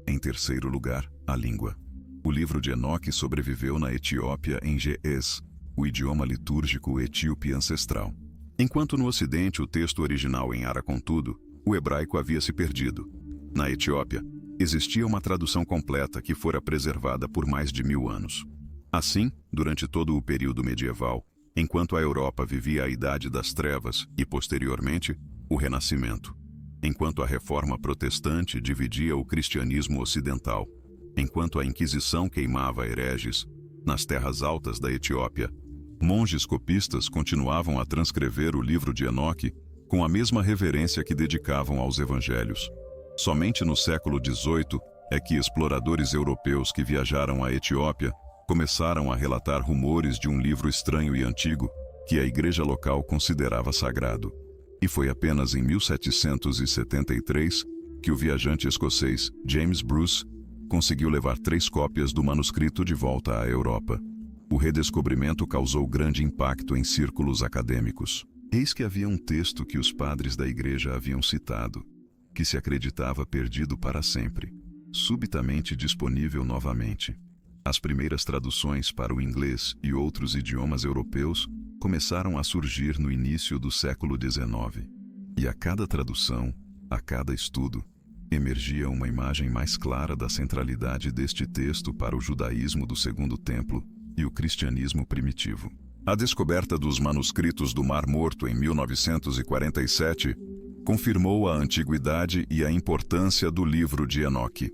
A: Em terceiro lugar, a língua. O livro de Enoque sobreviveu na Etiópia em Ge'ez, o idioma litúrgico etíope ancestral. Enquanto no Ocidente o texto original em Ara, contudo, o hebraico havia se perdido. Na Etiópia, existia uma tradução completa que fora preservada por mais de 1000 anos. Assim, durante todo o período medieval, enquanto a Europa vivia a Idade das Trevas e, posteriormente, o Renascimento, enquanto a Reforma Protestante dividia o cristianismo ocidental, enquanto a Inquisição queimava hereges, nas terras altas da Etiópia, monges copistas continuavam a transcrever o livro de Enoque com a mesma reverência que dedicavam aos evangelhos. Somente no século XVIII é que exploradores europeus que viajaram à Etiópia começaram a relatar rumores de um livro estranho e antigo que a igreja local considerava sagrado. E foi apenas em 1773 que o viajante escocês James Bruce conseguiu levar 3 cópias do manuscrito de volta à Europa. O redescobrimento causou grande impacto em círculos acadêmicos. Eis que havia um texto que os padres da igreja haviam citado, que se acreditava perdido para sempre, subitamente disponível novamente. As primeiras traduções para o inglês e outros idiomas europeus começaram a surgir no início do século XIX. E a cada tradução, a cada estudo, emergia uma imagem mais clara da centralidade deste texto para o judaísmo do Segundo Templo e o cristianismo primitivo. A descoberta dos manuscritos do Mar Morto em 1947 confirmou a antiguidade e a importância do livro de Enoque.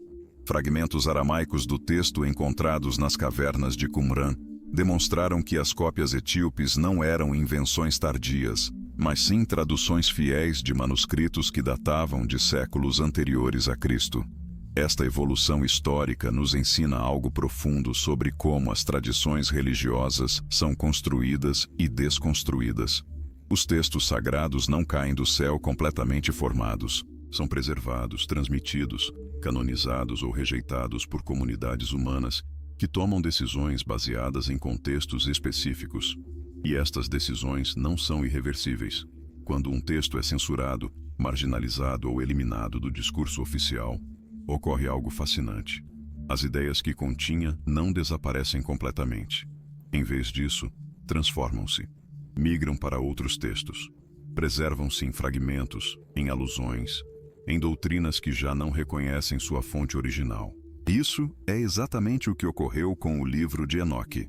A: Fragmentos aramaicos do texto encontrados nas cavernas de Qumran demonstraram que as cópias etíopes não eram invenções tardias, mas sim traduções fiéis de manuscritos que datavam de séculos anteriores a Cristo. Esta evolução histórica nos ensina algo profundo sobre como as tradições religiosas são construídas e desconstruídas. Os textos sagrados não caem do céu completamente formados. São preservados, transmitidos, canonizados ou rejeitados por comunidades humanas que tomam decisões baseadas em contextos específicos. E estas decisões não são irreversíveis. Quando um texto é censurado, marginalizado ou eliminado do discurso oficial, ocorre algo fascinante. As ideias que continha não desaparecem completamente. Em vez disso, transformam-se. Migram para outros textos. Preservam-se em fragmentos, em alusões, em doutrinas que já não reconhecem sua fonte original. Isso é exatamente o que ocorreu com o livro de Enoque.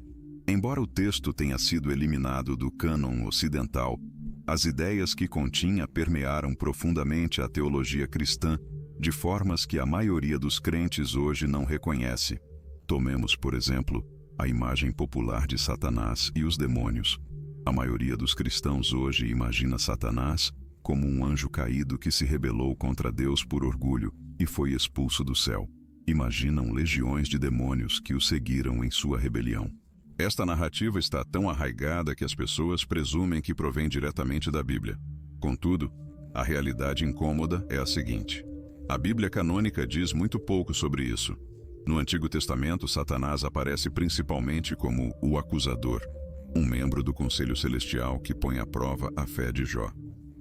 A: Embora o texto tenha sido eliminado do cânon ocidental, as ideias que continha permearam profundamente a teologia cristã de formas que a maioria dos crentes hoje não reconhece. Tomemos, por exemplo, a imagem popular de Satanás e os demônios. A maioria dos cristãos hoje imagina Satanás como um anjo caído que se rebelou contra Deus por orgulho e foi expulso do céu. Imaginam legiões de demônios que o seguiram em sua rebelião. Esta narrativa está tão arraigada que as pessoas presumem que provém diretamente da Bíblia. Contudo, a realidade incômoda é a seguinte: a Bíblia canônica diz muito pouco sobre isso. No Antigo Testamento, Satanás aparece principalmente como o acusador, um membro do Conselho Celestial que põe à prova a fé de Jó.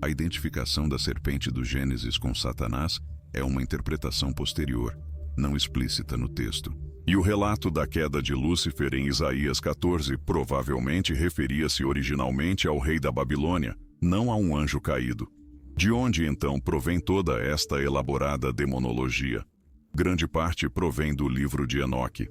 A: A identificação da serpente do Gênesis com Satanás é uma interpretação posterior, não explícita no texto. E o relato da queda de Lúcifer em Isaías 14 provavelmente referia-se originalmente ao rei da Babilônia, não a um anjo caído. De onde então provém toda esta elaborada demonologia? Grande parte provém do livro de Enoque.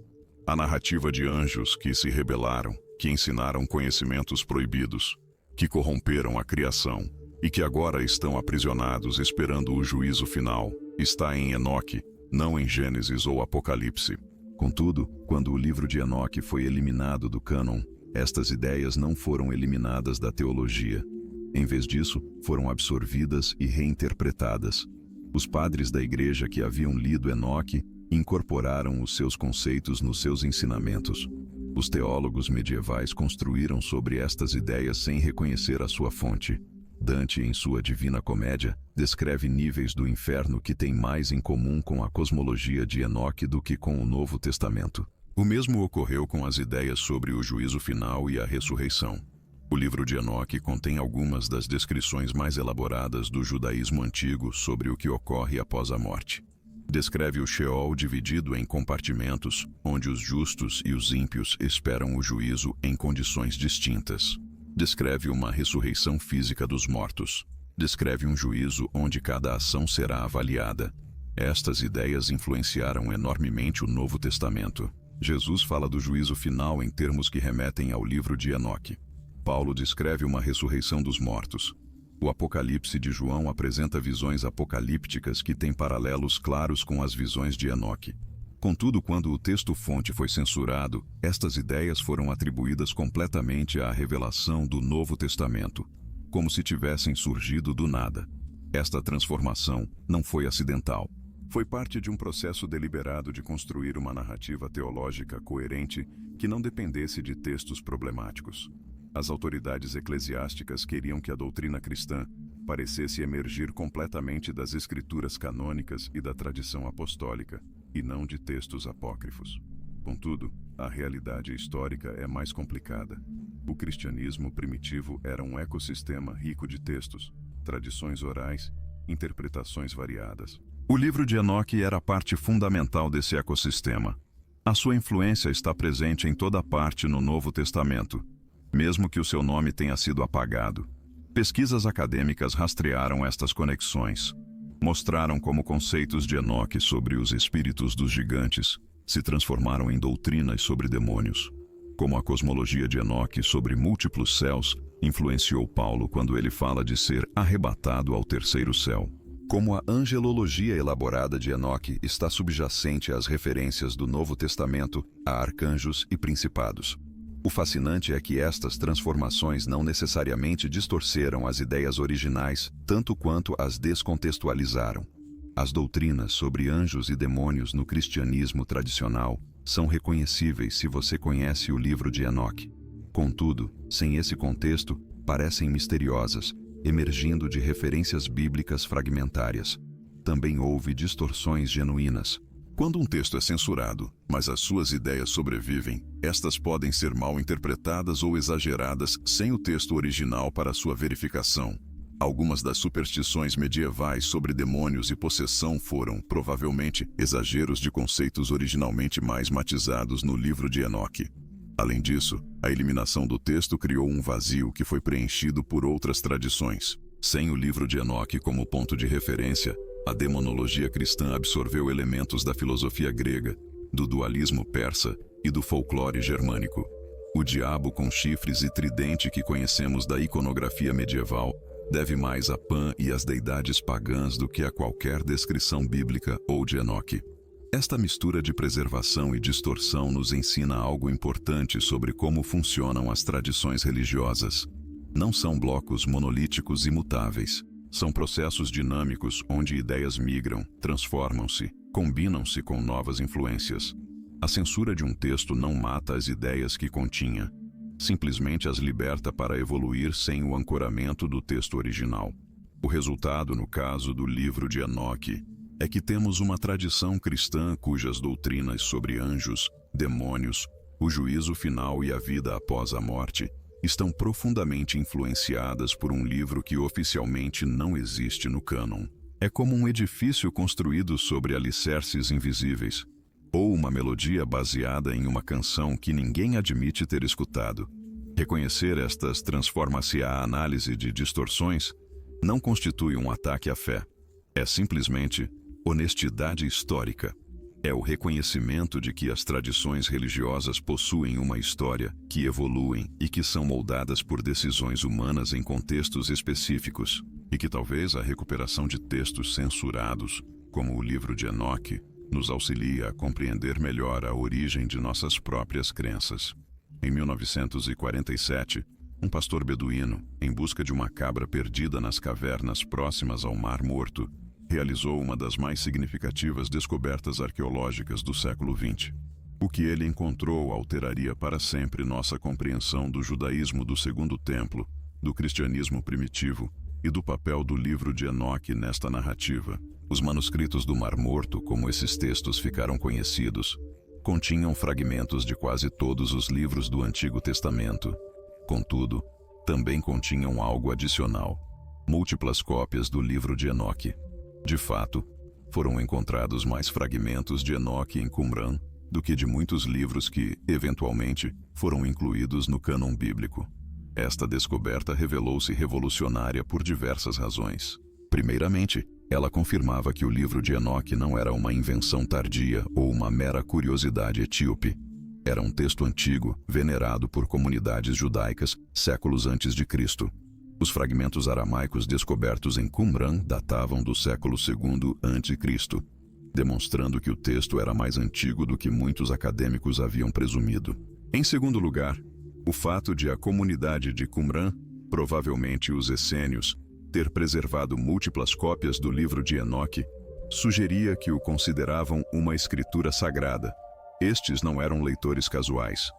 A: A narrativa de anjos que se rebelaram, que ensinaram conhecimentos proibidos, que corromperam a criação e que agora estão aprisionados esperando o juízo final, está em Enoque, não em Gênesis ou Apocalipse. Contudo, quando o livro de Enoque foi eliminado do cânon, estas ideias não foram eliminadas da teologia. Em vez disso, foram absorvidas e reinterpretadas. Os padres da igreja que haviam lido Enoque incorporaram os seus conceitos nos seus ensinamentos. Os teólogos medievais construíram sobre estas ideias sem reconhecer a sua fonte. Dante, em sua Divina Comédia, descreve níveis do inferno que têm mais em comum com a cosmologia de Enoque do que com o Novo Testamento. O mesmo ocorreu com as ideias sobre o juízo final e a ressurreição. O livro de Enoque contém algumas das descrições mais elaboradas do judaísmo antigo sobre o que ocorre após a morte. Descreve o Sheol dividido em compartimentos, onde os justos e os ímpios esperam o juízo em condições distintas. Descreve uma ressurreição física dos mortos. Descreve um juízo onde cada ação será avaliada. Estas ideias influenciaram enormemente o Novo Testamento. Jesus fala do juízo final em termos que remetem ao livro de Enoque. Paulo descreve uma ressurreição dos mortos. O Apocalipse de João apresenta visões apocalípticas que têm paralelos claros com as visões de Enoque. Contudo, quando o texto-fonte foi censurado, estas ideias foram atribuídas completamente à revelação do Novo Testamento, como se tivessem surgido do nada. Esta transformação não foi acidental. Foi parte de um processo deliberado de construir uma narrativa teológica coerente que não dependesse de textos problemáticos. As autoridades eclesiásticas queriam que a doutrina cristã parecesse emergir completamente das escrituras canônicas e da tradição apostólica, e não de textos apócrifos. Contudo, a realidade histórica é mais complicada. O cristianismo primitivo era um ecossistema rico de textos, tradições orais, interpretações variadas. O livro de Enoque era a parte fundamental desse ecossistema. A sua influência está presente em toda parte no Novo Testamento, mesmo que o seu nome tenha sido apagado. Pesquisas acadêmicas rastrearam estas conexões. Mostraram como conceitos de Enoque sobre os espíritos dos gigantes se transformaram em doutrinas sobre demônios. Como a cosmologia de Enoque sobre múltiplos céus influenciou Paulo quando ele fala de ser arrebatado ao terceiro céu. Como a angelologia elaborada de Enoque está subjacente às referências do Novo Testamento a arcanjos e principados. O fascinante é que estas transformações não necessariamente distorceram as ideias originais, tanto quanto as descontextualizaram. As doutrinas sobre anjos e demônios no cristianismo tradicional são reconhecíveis se você conhece o livro de Enoque. Contudo, sem esse contexto, parecem misteriosas, emergindo de referências bíblicas fragmentárias. Também houve distorções genuínas. Quando um texto é censurado, mas as suas ideias sobrevivem, estas podem ser mal interpretadas ou exageradas sem o texto original para sua verificação. Algumas das superstições medievais sobre demônios e possessão foram, provavelmente, exageros de conceitos originalmente mais matizados no livro de Enoque. Além disso, a eliminação do texto criou um vazio que foi preenchido por outras tradições. Sem o livro de Enoque como ponto de referência, a demonologia cristã absorveu elementos da filosofia grega, do dualismo persa e do folclore germânico. O diabo com chifres e tridente que conhecemos da iconografia medieval deve mais a Pan e às deidades pagãs do que a qualquer descrição bíblica ou de Enoque. Esta mistura de preservação e distorção nos ensina algo importante sobre como funcionam as tradições religiosas. Não são blocos monolíticos imutáveis. São processos dinâmicos onde ideias migram, transformam-se, combinam-se com novas influências. A censura de um texto não mata as ideias que continha, simplesmente as liberta para evoluir sem o ancoramento do texto original. O resultado, no caso do livro de Enoque, é que temos uma tradição cristã cujas doutrinas sobre anjos, demônios, o juízo final e a vida após a morte estão profundamente influenciadas por um livro que oficialmente não existe no cânon. É como um edifício construído sobre alicerces invisíveis. ou uma melodia baseada em uma canção que ninguém admite ter escutado. Reconhecer estas transforma-se à análise de distorções não constitui um ataque à fé. É simplesmente honestidade histórica. É o reconhecimento de que as tradições religiosas possuem uma história, que evoluem e que são moldadas por decisões humanas em contextos específicos, e que talvez a recuperação de textos censurados, como o livro de Enoque, nos auxilia a compreender melhor a origem de nossas próprias crenças. Em 1947, um pastor beduíno, em busca de uma cabra perdida nas cavernas próximas ao Mar Morto, realizou uma das mais significativas descobertas arqueológicas do século XX. O que ele encontrou alteraria para sempre nossa compreensão do judaísmo do Segundo Templo, do cristianismo primitivo e do papel do livro de Enoque nesta narrativa. Os manuscritos do Mar Morto, como esses textos ficaram conhecidos, continham fragmentos de quase todos os livros do Antigo Testamento. Contudo, também continham algo adicional: múltiplas cópias do livro de Enoque. De fato, foram encontrados mais fragmentos de Enoque em Qumran do que de muitos livros que, eventualmente, foram incluídos no cânon bíblico. Esta descoberta revelou-se revolucionária por diversas razões. Primeiramente, ela confirmava que o livro de Enoque não era uma invenção tardia ou uma mera curiosidade etíope. Era um texto antigo, venerado por comunidades judaicas séculos antes de Cristo. Os fragmentos aramaicos descobertos em Qumran datavam do século II a.C., demonstrando que o texto era mais antigo do que muitos acadêmicos haviam presumido. Em segundo lugar, o fato de a comunidade de Qumran, provavelmente os essênios, ter preservado múltiplas cópias do livro de Enoque, sugeria que o consideravam uma escritura sagrada. Estes não eram leitores casuais.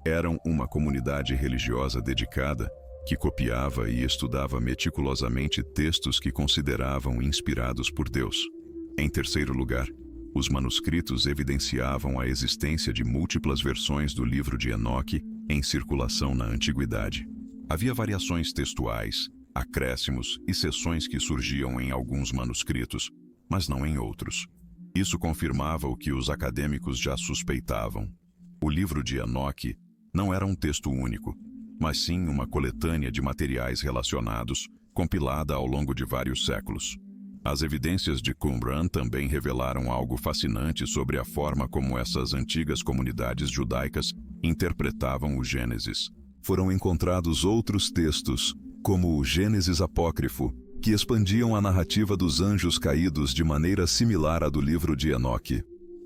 A: Eram uma comunidade religiosa dedicada que copiava e estudava meticulosamente textos que consideravam inspirados por Deus. Em terceiro lugar, os manuscritos evidenciavam a existência de múltiplas versões do livro de Enoque em circulação na antiguidade. Havia variações textuais, acréscimos e seções que surgiam em alguns manuscritos, mas não em outros. Isso confirmava o que os acadêmicos já suspeitavam. O livro de Enoque não era um texto único, mas sim uma coletânea de materiais relacionados, compilada ao longo de vários séculos. As evidências de Qumran também revelaram algo fascinante sobre a forma como essas antigas comunidades judaicas interpretavam o Gênesis. Foram encontrados outros textos, como o Gênesis apócrifo, que expandiam a narrativa dos anjos caídos de maneira similar à do livro de Enoque.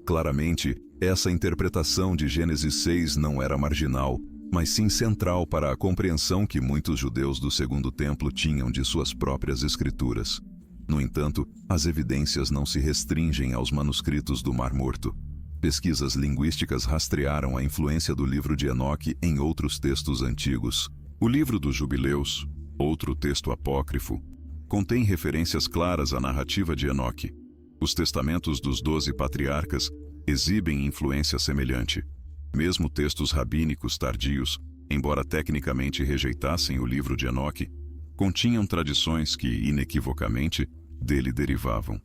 A: Claramente, essa interpretação de Gênesis 6 não era marginal, mas sim central para a compreensão que muitos judeus do Segundo Templo tinham de suas próprias escrituras. No entanto, as evidências não se restringem aos manuscritos do Mar Morto. Pesquisas linguísticas rastrearam a influência do livro de Enoque em outros textos antigos. O livro dos Jubileus, outro texto apócrifo, contém referências claras à narrativa de Enoque. Os testamentos dos 12 patriarcas exibem influência semelhante. Mesmo textos rabínicos tardios, embora tecnicamente rejeitassem o livro de Enoque, continham tradições que, inequivocamente, dele derivavam.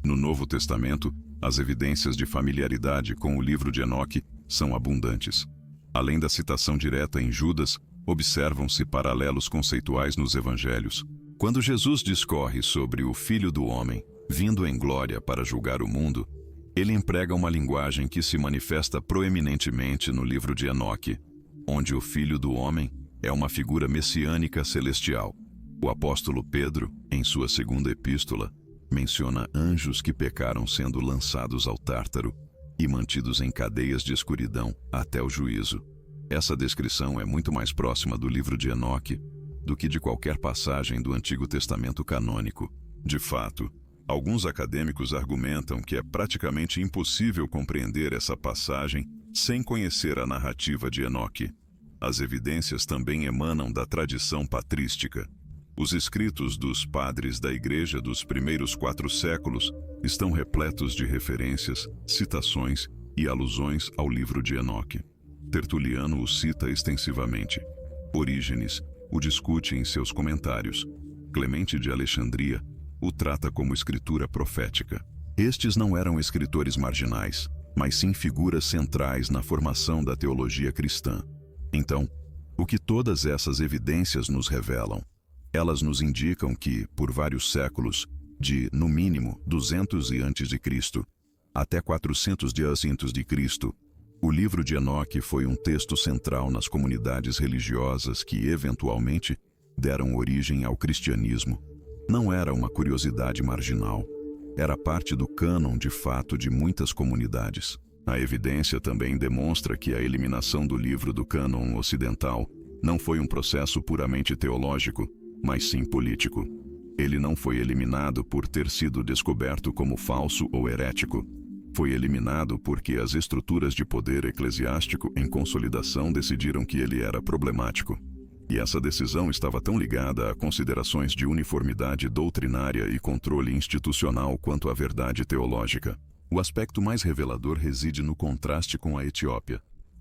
A: No Novo Testamento, as evidências de familiaridade com o livro de Enoque são abundantes. Além da citação direta em Judas, observam-se paralelos conceituais nos evangelhos. Quando Jesus discorre sobre o Filho do Homem, vindo em glória para julgar o mundo, ele emprega uma linguagem que se manifesta proeminentemente no livro de Enoque, onde o Filho do Homem é uma figura messiânica celestial. O apóstolo Pedro, em sua segunda epístola, menciona anjos que pecaram sendo lançados ao Tártaro e mantidos em cadeias de escuridão até o juízo. Essa descrição é muito mais próxima do livro de Enoque do que de qualquer passagem do Antigo Testamento canônico. De fato, alguns acadêmicos argumentam que é praticamente impossível compreender essa passagem sem conhecer a narrativa de Enoque. As evidências também emanam da tradição patrística. Os escritos dos padres da Igreja dos primeiros 4 séculos estão repletos de referências, citações e alusões ao livro de Enoque. Tertuliano o cita extensivamente. Orígenes o discute em seus comentários. Clemente de Alexandria o trata como escritura profética. Estes não eram escritores marginais. mas sim figuras centrais na formação da teologia cristã. Então, o que todas essas evidências nos revelam? Elas nos indicam que, por vários séculos, de, no mínimo, 200 a.C. até 400 a.C., o livro de Enoque foi um texto central nas comunidades religiosas que, eventualmente, deram origem ao cristianismo. Não era uma curiosidade marginal. Era parte do cânon de fato de muitas comunidades. A evidência também demonstra que a eliminação do livro do cânon ocidental não foi um processo puramente teológico, mas sim político. Ele não foi eliminado por ter sido descoberto como falso ou herético. Foi eliminado porque as estruturas de poder eclesiástico em consolidação decidiram que ele era problemático. E essa decisão estava tão ligada a considerações de uniformidade doutrinária e controle institucional quanto à verdade teológica. O aspecto mais revelador reside no contraste com a Etiópia.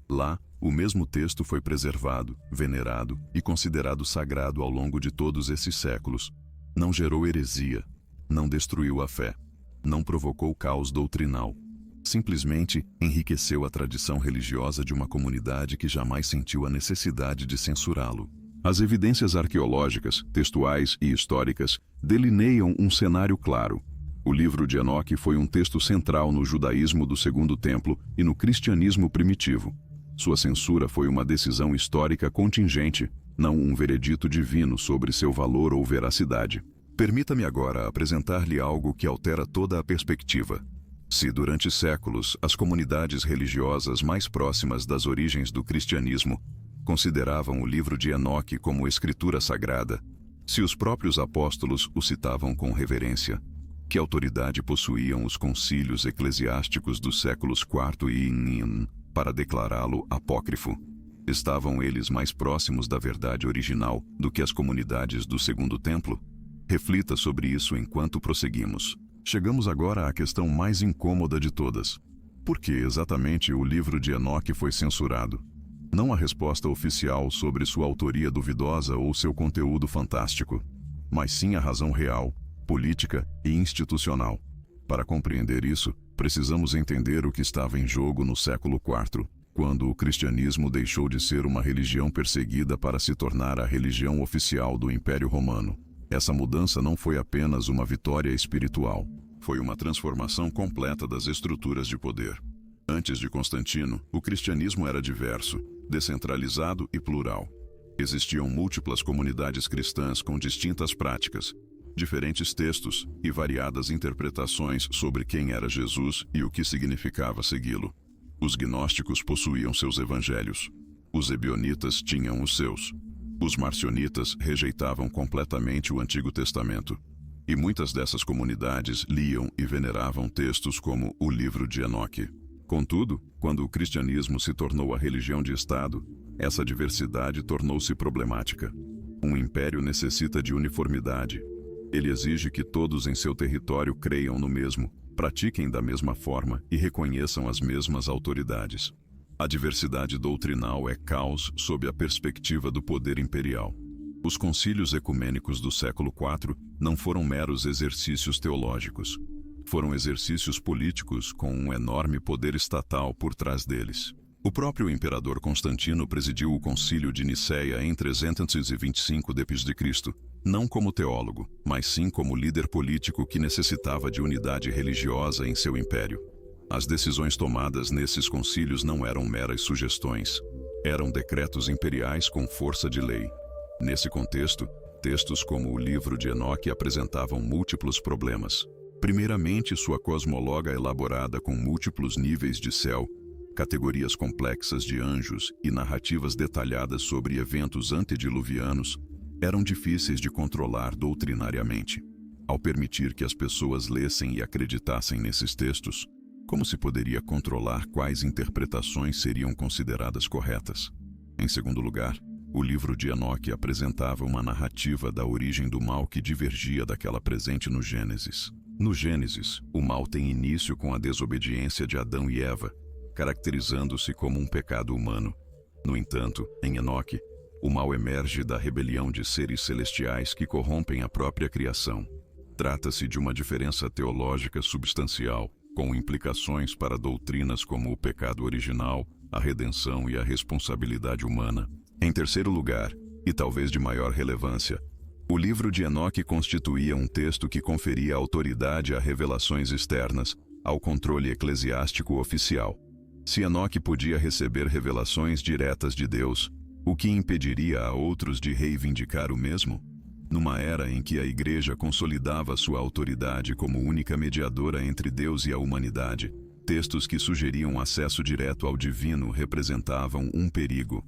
A: Lá, o mesmo texto foi preservado, venerado e considerado sagrado ao longo de todos esses séculos. Não gerou heresia, não destruiu a fé, não provocou caos doutrinal. Simplesmente enriqueceu a tradição religiosa de uma comunidade que jamais sentiu a necessidade de censurá-lo. As evidências arqueológicas, textuais e históricas delineiam um cenário claro. O livro de Enoque foi um texto central no judaísmo do Segundo Templo e no cristianismo primitivo. Sua censura foi uma decisão histórica contingente, não um veredito divino sobre seu valor ou veracidade. Permita-me agora apresentar-lhe algo que altera toda a perspectiva. Se durante séculos as comunidades religiosas mais próximas das origens do cristianismo consideravam o livro de Enoque como escritura sagrada, se os próprios apóstolos o citavam com reverência, que autoridade possuíam os concílios eclesiásticos dos séculos IV e IX para declará-lo apócrifo? Estavam eles mais próximos da verdade original do que as comunidades do Segundo Templo? Reflita sobre isso enquanto prosseguimos. Chegamos agora à questão mais incômoda de todas. Por que exatamente o livro de Enoque foi censurado? Não há resposta oficial sobre sua autoria duvidosa ou seu conteúdo fantástico, mas sim a razão real, política e institucional. Para compreender isso, precisamos entender o que estava em jogo no século IV, quando o cristianismo deixou de ser uma religião perseguida para se tornar a religião oficial do Império Romano. Essa mudança não foi apenas uma vitória espiritual, foi uma transformação completa das estruturas de poder. Antes de Constantino, o cristianismo era diverso, descentralizado e plural. Existiam múltiplas comunidades cristãs com distintas práticas, diferentes textos e variadas interpretações sobre quem era Jesus e o que significava segui-lo. Os gnósticos possuíam seus evangelhos. Os ebionitas tinham os seus. Os marcionitas rejeitavam completamente o Antigo Testamento. E muitas dessas comunidades liam e veneravam textos como o livro de Enoque. Contudo, quando o cristianismo se tornou a religião de Estado, essa diversidade tornou-se problemática. Um império necessita de uniformidade. Ele exige que todos em seu território creiam no mesmo, pratiquem da mesma forma e reconheçam as mesmas autoridades. A diversidade doutrinal é caos sob a perspectiva do poder imperial. Os concílios ecumênicos do século IV não foram meros exercícios teológicos. Foram exercícios políticos com um enorme poder estatal por trás deles. O próprio imperador Constantino presidiu o concílio de Nicéia em 325 d.C., não como teólogo, mas sim como líder político que necessitava de unidade religiosa em seu império. As decisões tomadas nesses concílios não eram meras sugestões. Eram decretos imperiais com força de lei. Nesse contexto, textos como o livro de Enoque apresentavam múltiplos problemas. Primeiramente, sua cosmologia elaborada com múltiplos níveis de céu, categorias complexas de anjos e narrativas detalhadas sobre eventos antediluvianos eram difíceis de controlar doutrinariamente. Ao permitir que as pessoas lessem e acreditassem nesses textos, como se poderia controlar quais interpretações seriam consideradas corretas? Em segundo lugar, o livro de Enoque apresentava uma narrativa da origem do mal que divergia daquela presente no Gênesis. No Gênesis, o mal tem início com a desobediência de Adão e Eva, caracterizando-se como um pecado humano. No entanto, em Enoque, o mal emerge da rebelião de seres celestiais que corrompem a própria criação. Trata-se de uma diferença teológica substancial, com implicações para doutrinas como o pecado original, a redenção e a responsabilidade humana. Em terceiro lugar, e talvez de maior relevância, o livro de Enoque constituía um texto que conferia autoridade a revelações externas, ao controle eclesiástico oficial. Se Enoque podia receber revelações diretas de Deus, o que impediria a outros de reivindicar o mesmo? Numa era em que a Igreja consolidava sua autoridade como única mediadora entre Deus e a humanidade, textos que sugeriam acesso direto ao divino representavam um perigo.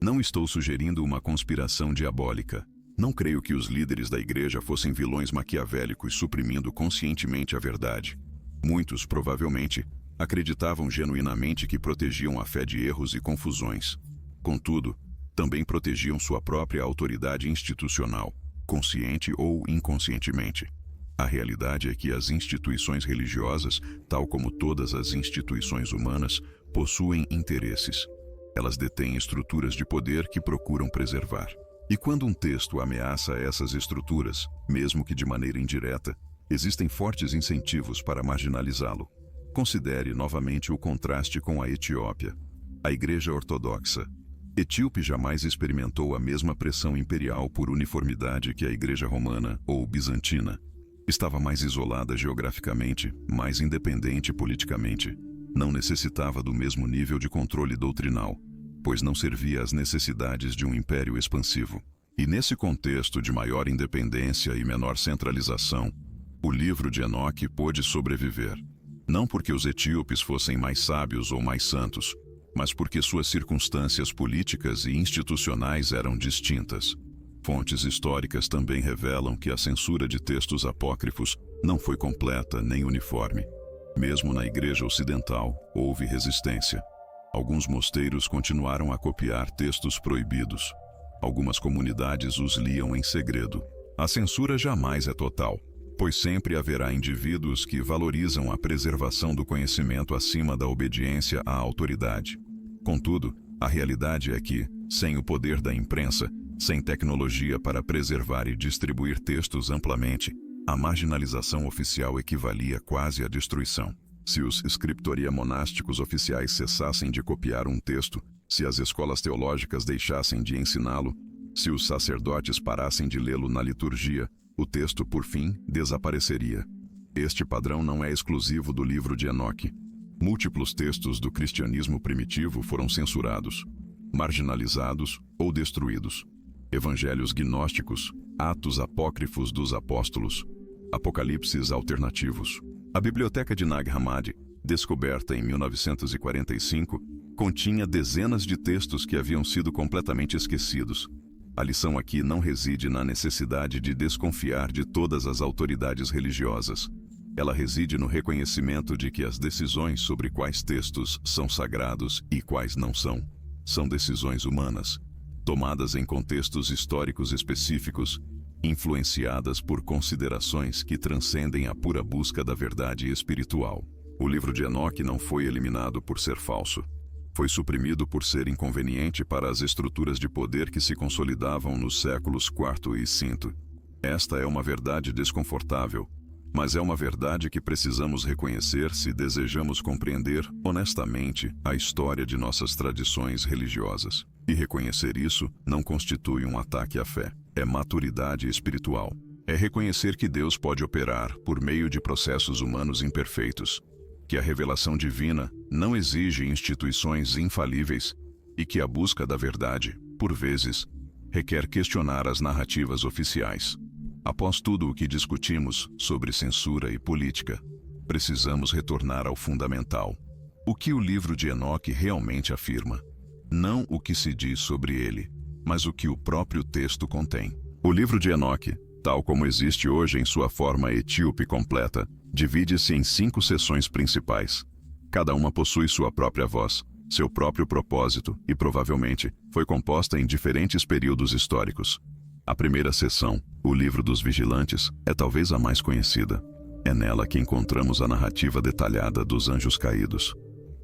A: Não estou sugerindo uma conspiração diabólica. Não creio que os líderes da Igreja fossem vilões maquiavélicos suprimindo conscientemente a verdade. Muitos, provavelmente, acreditavam genuinamente que protegiam a fé de erros e confusões. Contudo, também protegiam sua própria autoridade institucional, consciente ou inconscientemente. A realidade é que as instituições religiosas, tal como todas as instituições humanas, possuem interesses. Elas detêm estruturas de poder que procuram preservar. E quando um texto ameaça essas estruturas, mesmo que de maneira indireta, existem fortes incentivos para marginalizá-lo. Considere novamente o contraste com a Etiópia. A Igreja Ortodoxa etíope jamais experimentou a mesma pressão imperial por uniformidade que a Igreja Romana ou Bizantina. Estava mais isolada geograficamente, mais independente politicamente. Não necessitava do mesmo nível de controle doutrinal, pois não servia às necessidades de um império expansivo. E nesse contexto de maior independência e menor centralização, o livro de Enoque pôde sobreviver. Não porque os etíopes fossem mais sábios ou mais santos, mas porque suas circunstâncias políticas e institucionais eram distintas. Fontes históricas também revelam que a censura de textos apócrifos não foi completa nem uniforme. Mesmo na Igreja Ocidental, houve resistência. Alguns mosteiros continuaram a copiar textos proibidos. Algumas comunidades os liam em segredo. A censura jamais é total, pois sempre haverá indivíduos que valorizam a preservação do conhecimento acima da obediência à autoridade. Contudo, a realidade é que, sem o poder da imprensa, sem tecnologia para preservar e distribuir textos amplamente, a marginalização oficial equivalia quase à destruição. Se os scriptoria monásticos oficiais cessassem de copiar um texto, se as escolas teológicas deixassem de ensiná-lo, se os sacerdotes parassem de lê-lo na liturgia, o texto, por fim, desapareceria. Este padrão não é exclusivo do livro de Enoque. Múltiplos textos do cristianismo primitivo foram censurados, marginalizados ou destruídos. Evangelhos gnósticos, atos apócrifos dos apóstolos, apocalipses alternativos. A biblioteca de Nag Hammadi, descoberta em 1945, continha dezenas de textos que haviam sido completamente esquecidos. A lição aqui não reside na necessidade de desconfiar de todas as autoridades religiosas. Ela reside no reconhecimento de que as decisões sobre quais textos são sagrados e quais não são decisões humanas, tomadas em contextos históricos específicos, influenciadas por considerações que transcendem a pura busca da verdade espiritual. O livro de Enoque não foi eliminado por ser falso. Foi suprimido por ser inconveniente para as estruturas de poder que se consolidavam nos séculos IV e V. Esta é uma verdade desconfortável, mas é uma verdade que precisamos reconhecer se desejamos compreender honestamente a história de nossas tradições religiosas. E reconhecer isso não constitui um ataque à fé. É maturidade espiritual. É reconhecer que Deus pode operar por meio de processos humanos imperfeitos, que a revelação divina não exige instituições infalíveis e que a busca da verdade, por vezes, requer questionar as narrativas oficiais. Após tudo o que discutimos sobre censura e política, precisamos retornar ao fundamental. O que o livro de Enoque realmente afirma? Não o que se diz sobre ele, mas o que o próprio texto contém. O livro de Enoque, tal como existe hoje em sua forma etíope completa, divide-se em 5 seções principais. Cada uma possui sua própria voz, seu próprio propósito e, provavelmente, foi composta em diferentes períodos históricos. A primeira seção, o Livro dos Vigilantes, é talvez a mais conhecida. É nela que encontramos a narrativa detalhada dos anjos caídos.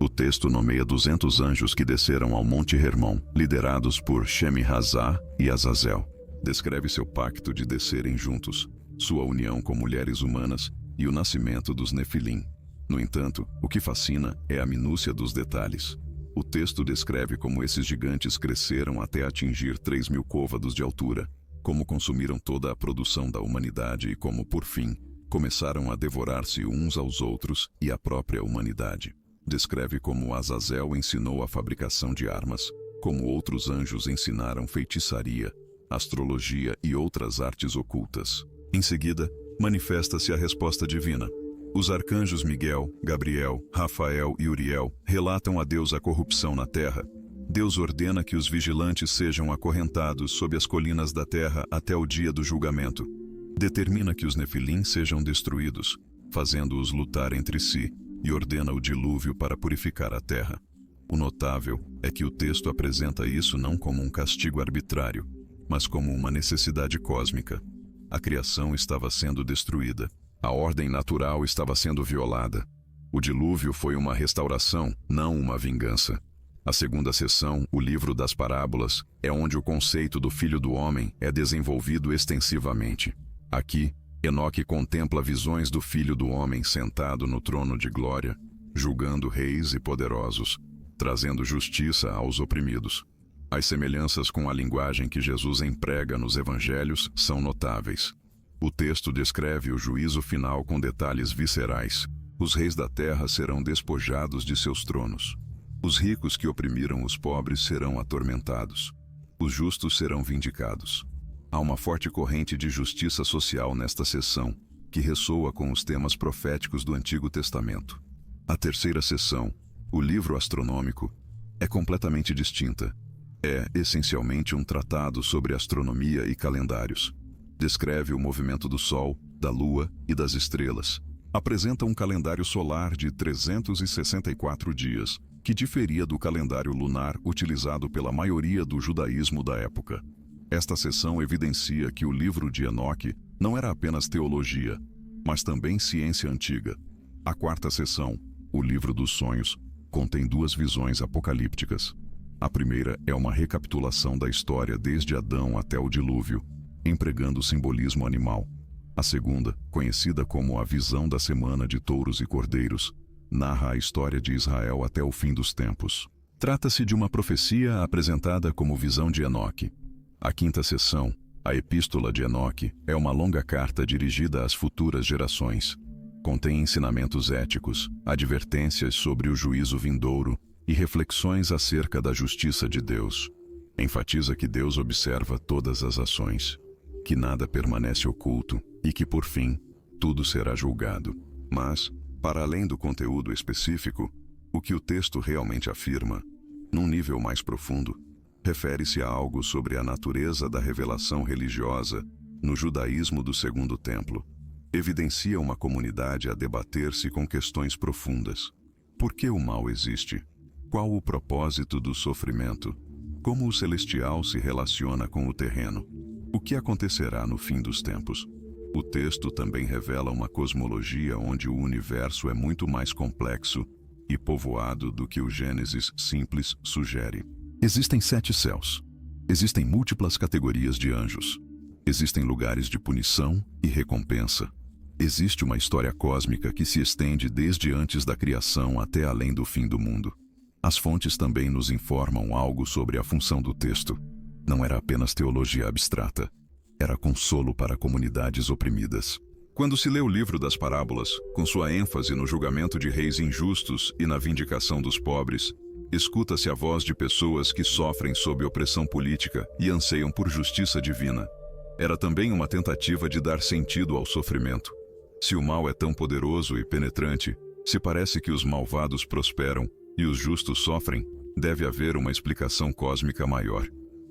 A: O texto nomeia 200 anjos que desceram ao Monte Hermon, liderados por Shemi-Hazá e Azazel. Descreve seu pacto de descerem juntos, sua união com mulheres humanas e o nascimento dos Nefilim. No entanto, o que fascina é a minúcia dos detalhes. O texto descreve como esses gigantes cresceram até atingir 3.000 côvados de altura, como consumiram toda a produção da humanidade e como, por fim, começaram a devorar-se uns aos outros e a própria humanidade. Descreve como Azazel ensinou a fabricação de armas, como outros anjos ensinaram feitiçaria, astrologia e outras artes ocultas. Em seguida, manifesta-se a resposta divina. Os arcanjos Miguel, Gabriel, Rafael e Uriel relatam a Deus a corrupção na terra. Deus ordena que os vigilantes sejam acorrentados sob as colinas da terra até o dia do julgamento. Determina que os Nefilim sejam destruídos, fazendo-os lutar entre si, e ordena o dilúvio para purificar a terra. O notável é que o texto apresenta isso não como um castigo arbitrário, mas como uma necessidade cósmica. A criação estava sendo destruída. A ordem natural estava sendo violada. O dilúvio foi uma restauração, não uma vingança. A segunda seção, o livro das parábolas, é onde o conceito do Filho do Homem é desenvolvido extensivamente. Aqui, Enoque contempla visões do Filho do Homem sentado no trono de glória, julgando reis e poderosos, trazendo justiça aos oprimidos. As semelhanças com a linguagem que Jesus emprega nos evangelhos são notáveis. O texto descreve o juízo final com detalhes viscerais. Os reis da terra serão despojados de seus tronos. Os ricos que oprimiram os pobres serão atormentados. Os justos serão vindicados. Há uma forte corrente de justiça social nesta seção, que ressoa com os temas proféticos do Antigo Testamento. A terceira seção, o livro astronômico, é completamente distinta. É, essencialmente, um tratado sobre astronomia e calendários. Descreve o movimento do Sol, da Lua e das estrelas. Apresenta um calendário solar de 364 dias, que diferia do calendário lunar utilizado pela maioria do judaísmo da época. Esta seção evidencia que o livro de Enoque não era apenas teologia, mas também ciência antiga. A quarta seção, o livro dos sonhos, contém duas visões apocalípticas. A primeira é uma recapitulação da história desde Adão até o dilúvio, empregando o simbolismo animal. A segunda, conhecida como a visão da semana de touros e cordeiros, narra a história de Israel até o fim dos tempos. Trata-se de uma profecia apresentada como visão de Enoque. A quinta seção, a Epístola de Enoque, é uma longa carta dirigida às futuras gerações. Contém ensinamentos éticos, advertências sobre o juízo vindouro e reflexões acerca da justiça de Deus. Enfatiza que Deus observa todas as ações, que nada permanece oculto e que, por fim, tudo será julgado. Mas, para além do conteúdo específico, o que o texto realmente afirma, num nível mais profundo, refere-se a algo sobre a natureza da revelação religiosa no judaísmo do Segundo Templo. Evidencia uma comunidade a debater-se com questões profundas. Por que o mal existe? Qual o propósito do sofrimento? Como o celestial se relaciona com o terreno? O que acontecerá no fim dos tempos? O texto também revela uma cosmologia onde o universo é muito mais complexo e povoado do que o Gênesis simples sugere. Existem 7 céus. Existem múltiplas categorias de anjos. Existem lugares de punição e recompensa. Existe uma história cósmica que se estende desde antes da criação até além do fim do mundo. As fontes também nos informam algo sobre a função do texto. Não era apenas teologia abstrata. Era consolo para comunidades oprimidas. Quando se lê o livro das parábolas, com sua ênfase no julgamento de reis injustos e na vindicação dos pobres, escuta-se a voz de pessoas que sofrem sob opressão política e anseiam por justiça divina. Era também uma tentativa de dar sentido ao sofrimento. Se o mal é tão poderoso e penetrante, se parece que os malvados prosperam e os justos sofrem, deve haver uma explicação cósmica maior.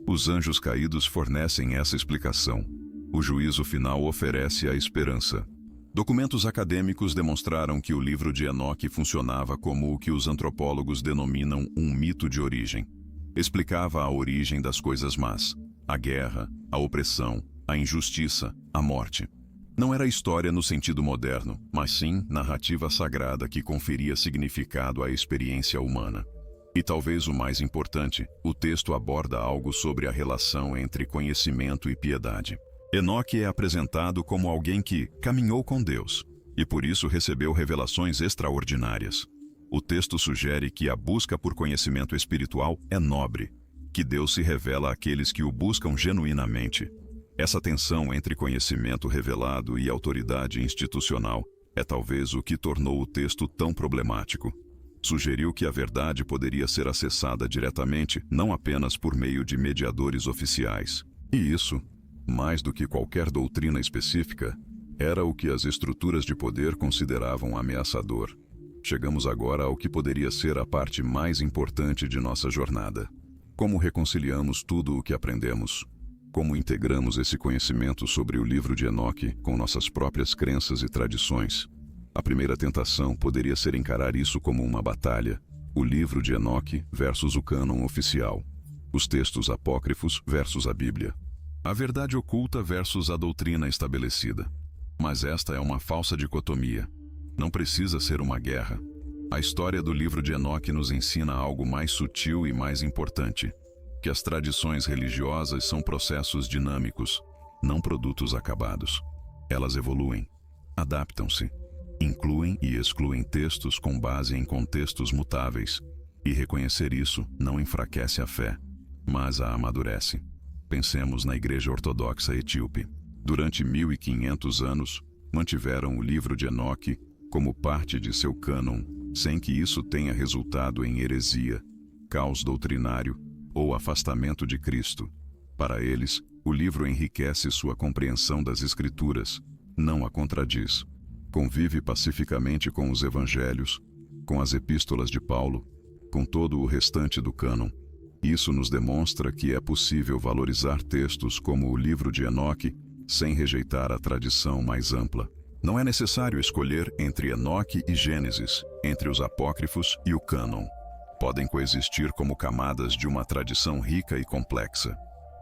A: Os anjos caídos fornecem essa explicação. O juízo final oferece a esperança. Documentos acadêmicos demonstraram que o livro de Enoque funcionava como o que os antropólogos denominam um mito de origem. Explicava a origem das coisas más, a guerra, a opressão, a injustiça, a morte. Não era história no sentido moderno, mas sim narrativa sagrada que conferia significado à experiência humana. E talvez o mais importante, o texto aborda algo sobre a relação entre conhecimento e piedade. Enoque é apresentado como alguém que caminhou com Deus. e por isso recebeu revelações extraordinárias. O texto sugere que a busca por conhecimento espiritual é nobre, que Deus se revela àqueles que o buscam genuinamente. Essa tensão entre conhecimento revelado e autoridade institucional é talvez o que tornou o texto tão problemático. Sugeriu que a verdade poderia ser acessada diretamente, não apenas por meio de mediadores oficiais. E isso, mais do que qualquer doutrina específica, era o que as estruturas de poder consideravam ameaçador. Chegamos agora ao que poderia ser a parte mais importante de nossa jornada. Como reconciliamos tudo o que aprendemos? Como integramos esse conhecimento sobre o livro de Enoque com nossas próprias crenças e tradições? A primeira tentação poderia ser encarar isso como uma batalha. O livro de Enoque versus o cânon oficial. Os textos apócrifos versus a Bíblia. A verdade oculta versus a doutrina estabelecida. Mas esta é uma falsa dicotomia. Não precisa ser uma guerra. A história do livro de Enoque nos ensina algo mais sutil e mais importante. Que as tradições religiosas são processos dinâmicos, não produtos acabados. Elas evoluem, adaptam-se, incluem e excluem textos com base em contextos mutáveis. E reconhecer isso não enfraquece a fé, mas a amadurece. Pensemos na Igreja Ortodoxa Etíope. Durante 1500 anos, mantiveram o livro de Enoque como parte de seu cânon, sem que isso tenha resultado em heresia, caos doutrinário ou afastamento de Cristo. Para eles, o livro enriquece sua compreensão das Escrituras, não a contradiz. Convive pacificamente com os Evangelhos, com as epístolas de Paulo, com todo o restante do cânon. Isso nos demonstra que é possível valorizar textos como o livro de Enoque sem rejeitar a tradição mais ampla. Não é necessário escolher entre Enoque e Gênesis, entre os apócrifos e o cânon. Podem coexistir como camadas de uma tradição rica e complexa.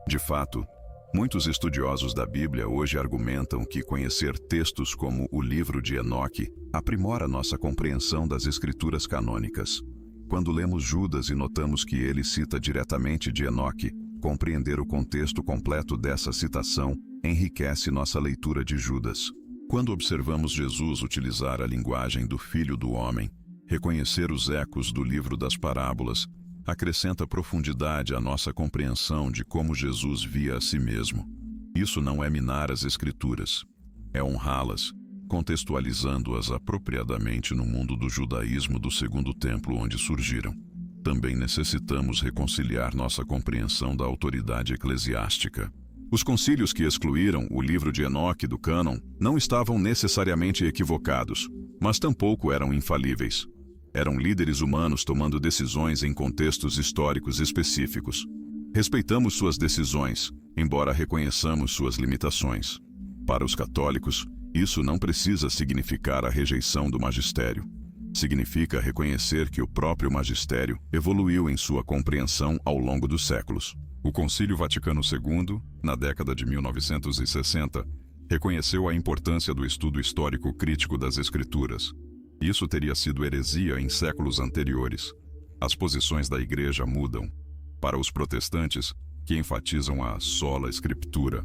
A: De fato, muitos estudiosos da Bíblia hoje argumentam que conhecer textos como o livro de Enoque aprimora nossa compreensão das escrituras canônicas. Quando lemos Judas e notamos que ele cita diretamente de Enoque, compreender o contexto completo dessa citação enriquece nossa leitura de Judas. Quando observamos Jesus utilizar a linguagem do Filho do Homem, reconhecer os ecos do livro das parábolas acrescenta profundidade à nossa compreensão de como Jesus via a si mesmo. Isso não é minar as Escrituras, é honrá-las, contextualizando-as apropriadamente no mundo do judaísmo do Segundo Templo onde surgiram. Também necessitamos reconciliar nossa compreensão da autoridade eclesiástica. Os concílios que excluíram o livro de Enoque do cânon não estavam necessariamente equivocados, mas tampouco eram infalíveis. Eram líderes humanos tomando decisões em contextos históricos específicos. Respeitamos suas decisões, embora reconheçamos suas limitações. Para os católicos, isso não precisa significar a rejeição do magistério. Significa reconhecer que o próprio magistério evoluiu em sua compreensão ao longo dos séculos. O Concílio Vaticano II, na década de 1960, reconheceu a importância do estudo histórico crítico das Escrituras. Isso teria sido heresia em séculos anteriores. As posições da Igreja mudam. Para os protestantes, que enfatizam a sola Scriptura,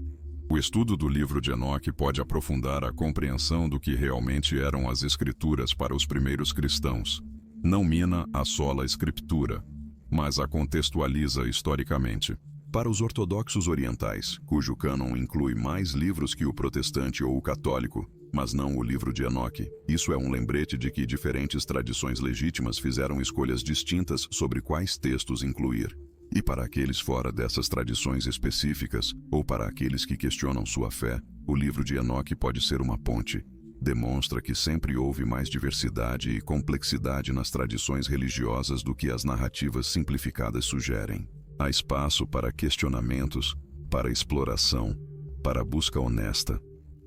A: o estudo do livro de Enoque pode aprofundar a compreensão do que realmente eram as Escrituras para os primeiros cristãos. Não mina a sola Scriptura, mas a contextualiza historicamente. Para os ortodoxos orientais, cujo cânon inclui mais livros que o protestante ou o católico, mas não o livro de Enoque, isso é um lembrete de que diferentes tradições legítimas fizeram escolhas distintas sobre quais textos incluir. E para aqueles fora dessas tradições específicas, ou para aqueles que questionam sua fé, o livro de Enoque pode ser uma ponte. Demonstra que sempre houve mais diversidade e complexidade nas tradições religiosas do que as narrativas simplificadas sugerem. Há espaço para questionamentos, para exploração, para busca honesta.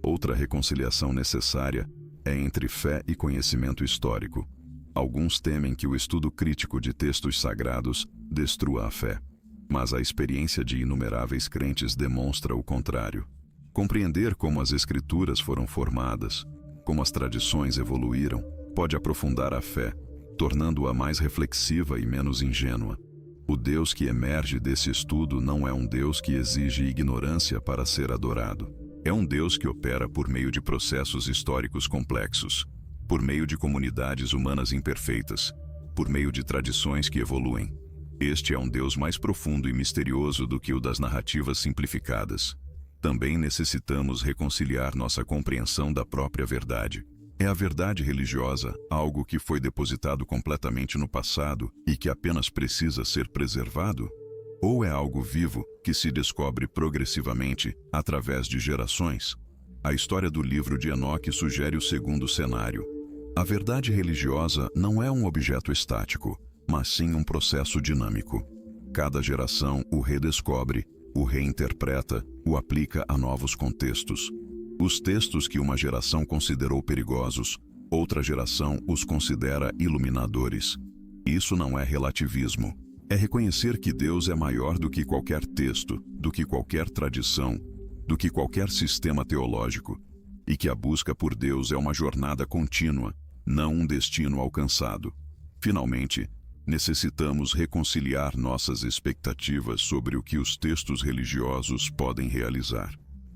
A: Outra reconciliação necessária é entre fé e conhecimento histórico. Alguns temem que o estudo crítico de textos sagrados destrua a fé, mas a experiência de inumeráveis crentes demonstra o contrário. Compreender como as Escrituras foram formadas, como as tradições evoluíram, pode aprofundar a fé, tornando-a mais reflexiva e menos ingênua. O Deus que emerge desse estudo não é um Deus que exige ignorância para ser adorado. É um Deus que opera por meio de processos históricos complexos, por meio de comunidades humanas imperfeitas, por meio de tradições que evoluem. Este é um Deus mais profundo e misterioso do que o das narrativas simplificadas. Também necessitamos reconciliar nossa compreensão da própria verdade. É a verdade religiosa algo que foi depositado completamente no passado e que apenas precisa ser preservado? Ou é algo vivo que se descobre progressivamente através de gerações? A história do livro de Enoque sugere o segundo cenário. A verdade religiosa não é um objeto estático, mas sim um processo dinâmico. Cada geração o redescobre, o reinterpreta, o aplica a novos contextos. Os textos que uma geração considerou perigosos, outra geração os considera iluminadores. Isso não é relativismo. É reconhecer que Deus é maior do que qualquer texto, do que qualquer tradição, do que qualquer sistema teológico, e que a busca por Deus é uma jornada contínua, não um destino alcançado. Finalmente, necessitamos reconciliar nossas expectativas sobre o que os textos religiosos podem realizar.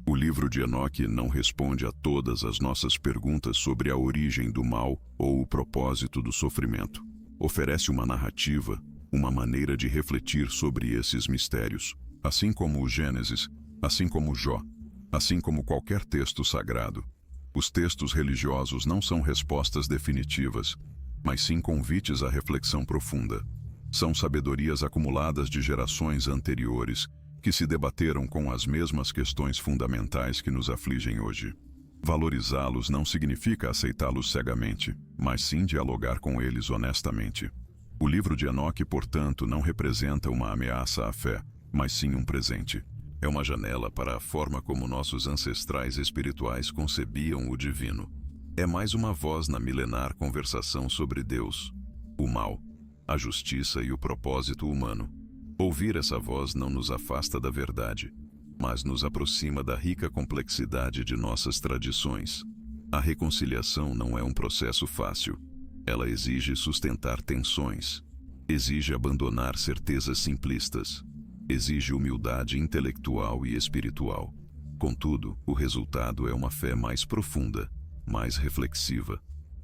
A: O livro de Enoque não responde a todas as nossas perguntas sobre a origem do mal ou o propósito do sofrimento. Oferece uma narrativa, uma maneira de refletir sobre esses mistérios. Assim como o Gênesis, assim como Jó, assim como qualquer texto sagrado, os textos religiosos não são respostas definitivas, mas sim convites à reflexão profunda. São sabedorias acumuladas de gerações anteriores que se debateram com as mesmas questões fundamentais que nos afligem hoje. Valorizá-los não significa aceitá-los cegamente, mas sim dialogar com eles honestamente. O livro de Enoque, portanto, não representa uma ameaça à fé, mas sim um presente. É uma janela para a forma como nossos ancestrais espirituais concebiam o divino. É mais uma voz na milenar conversação sobre Deus, o mal, a justiça e o propósito humano. Ouvir essa voz não nos afasta da verdade, mas nos aproxima da rica complexidade de nossas tradições. A reconciliação não é um processo fácil. Ela exige sustentar tensões, exige abandonar certezas simplistas, exige humildade intelectual e espiritual. Contudo, o resultado é uma fé mais profunda, mais reflexiva,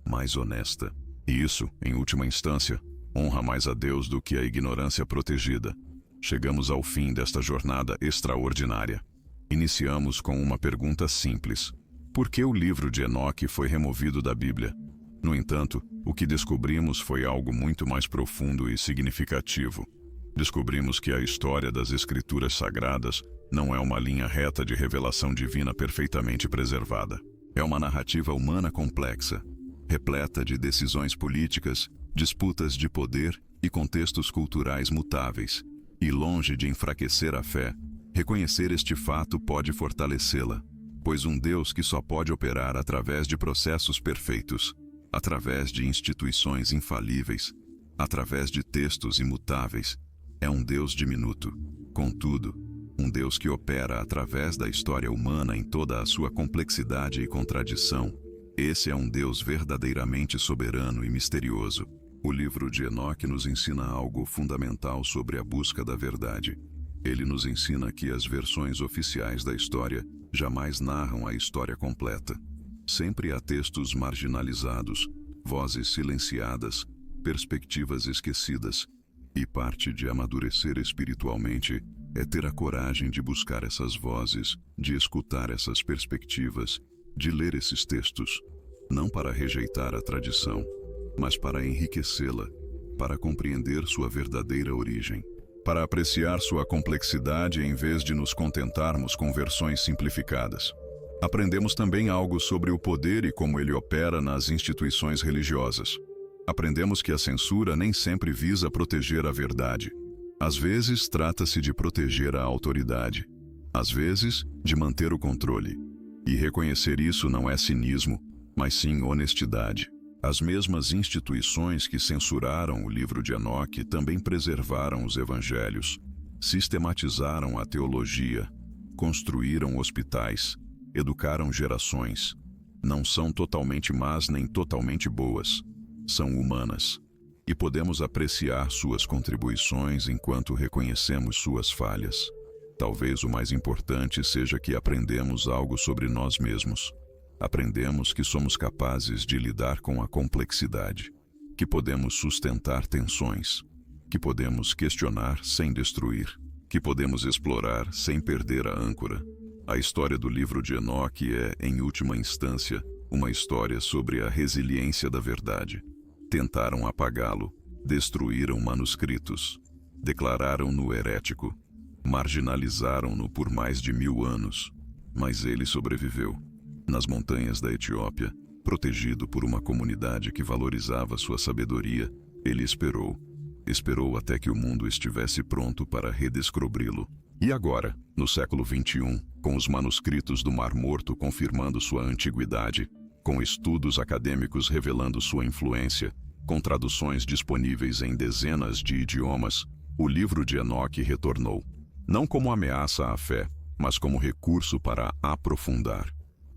A: mais honesta. E isso, em última instância, honra mais a Deus do que a ignorância protegida. Chegamos ao fim desta jornada extraordinária. Iniciamos com uma pergunta simples: por que o livro de Enoque foi removido da Bíblia? No entanto, o que descobrimos foi algo muito mais profundo e significativo. Descobrimos que a história das Escrituras Sagradas não é uma linha reta de revelação divina perfeitamente preservada. É uma narrativa humana complexa, repleta de decisões políticas, disputas de poder e contextos culturais mutáveis. E longe de enfraquecer a fé, reconhecer este fato pode fortalecê-la, pois um Deus que só pode operar através de processos perfeitos, através de instituições infalíveis, através de textos imutáveis, é um Deus diminuto. Contudo, um Deus que opera através da história humana em toda a sua complexidade e contradição. Esse é um Deus verdadeiramente soberano e misterioso. O livro de Enoque nos ensina algo fundamental sobre a busca da verdade. Ele nos ensina que as versões oficiais da história jamais narram a história completa. Sempre há textos marginalizados, vozes silenciadas, perspectivas esquecidas. E parte de amadurecer espiritualmente é ter a coragem de buscar essas vozes, de escutar essas perspectivas, de ler esses textos, não para rejeitar a tradição, mas para enriquecê-la, para compreender sua verdadeira origem, para apreciar sua complexidade em vez de nos contentarmos com versões simplificadas. Aprendemos também algo sobre o poder e como ele opera nas instituições religiosas. Aprendemos que a censura nem sempre visa proteger a verdade. Às vezes, trata-se de proteger a autoridade. Às vezes, de manter o controle. E reconhecer isso não é cinismo, mas sim honestidade. As mesmas instituições que censuraram o livro de Enoque também preservaram os evangelhos, sistematizaram a teologia, construíram hospitais, educaram gerações. Não são totalmente más nem totalmente boas. São humanas. E podemos apreciar suas contribuições enquanto reconhecemos suas falhas. Talvez o mais importante seja que aprendemos algo sobre nós mesmos. Aprendemos que somos capazes de lidar com a complexidade, que podemos sustentar tensões, que podemos questionar sem destruir, que podemos explorar sem perder a âncora. A história do livro de Enoque é, em última instância, uma história sobre a resiliência da verdade. Tentaram apagá-lo, destruíram manuscritos, declararam-no herético, marginalizaram-no por mais de 1000 anos, mas ele sobreviveu. Nas montanhas da Etiópia, protegido por uma comunidade que valorizava sua sabedoria, ele esperou. Esperou até que o mundo estivesse pronto para redescobri-lo. E agora, no século XXI, com os manuscritos do Mar Morto confirmando sua antiguidade, com estudos acadêmicos revelando sua influência, com traduções disponíveis em dezenas de idiomas, o livro de Enoque retornou, não como ameaça à fé, mas como recurso para aprofundar.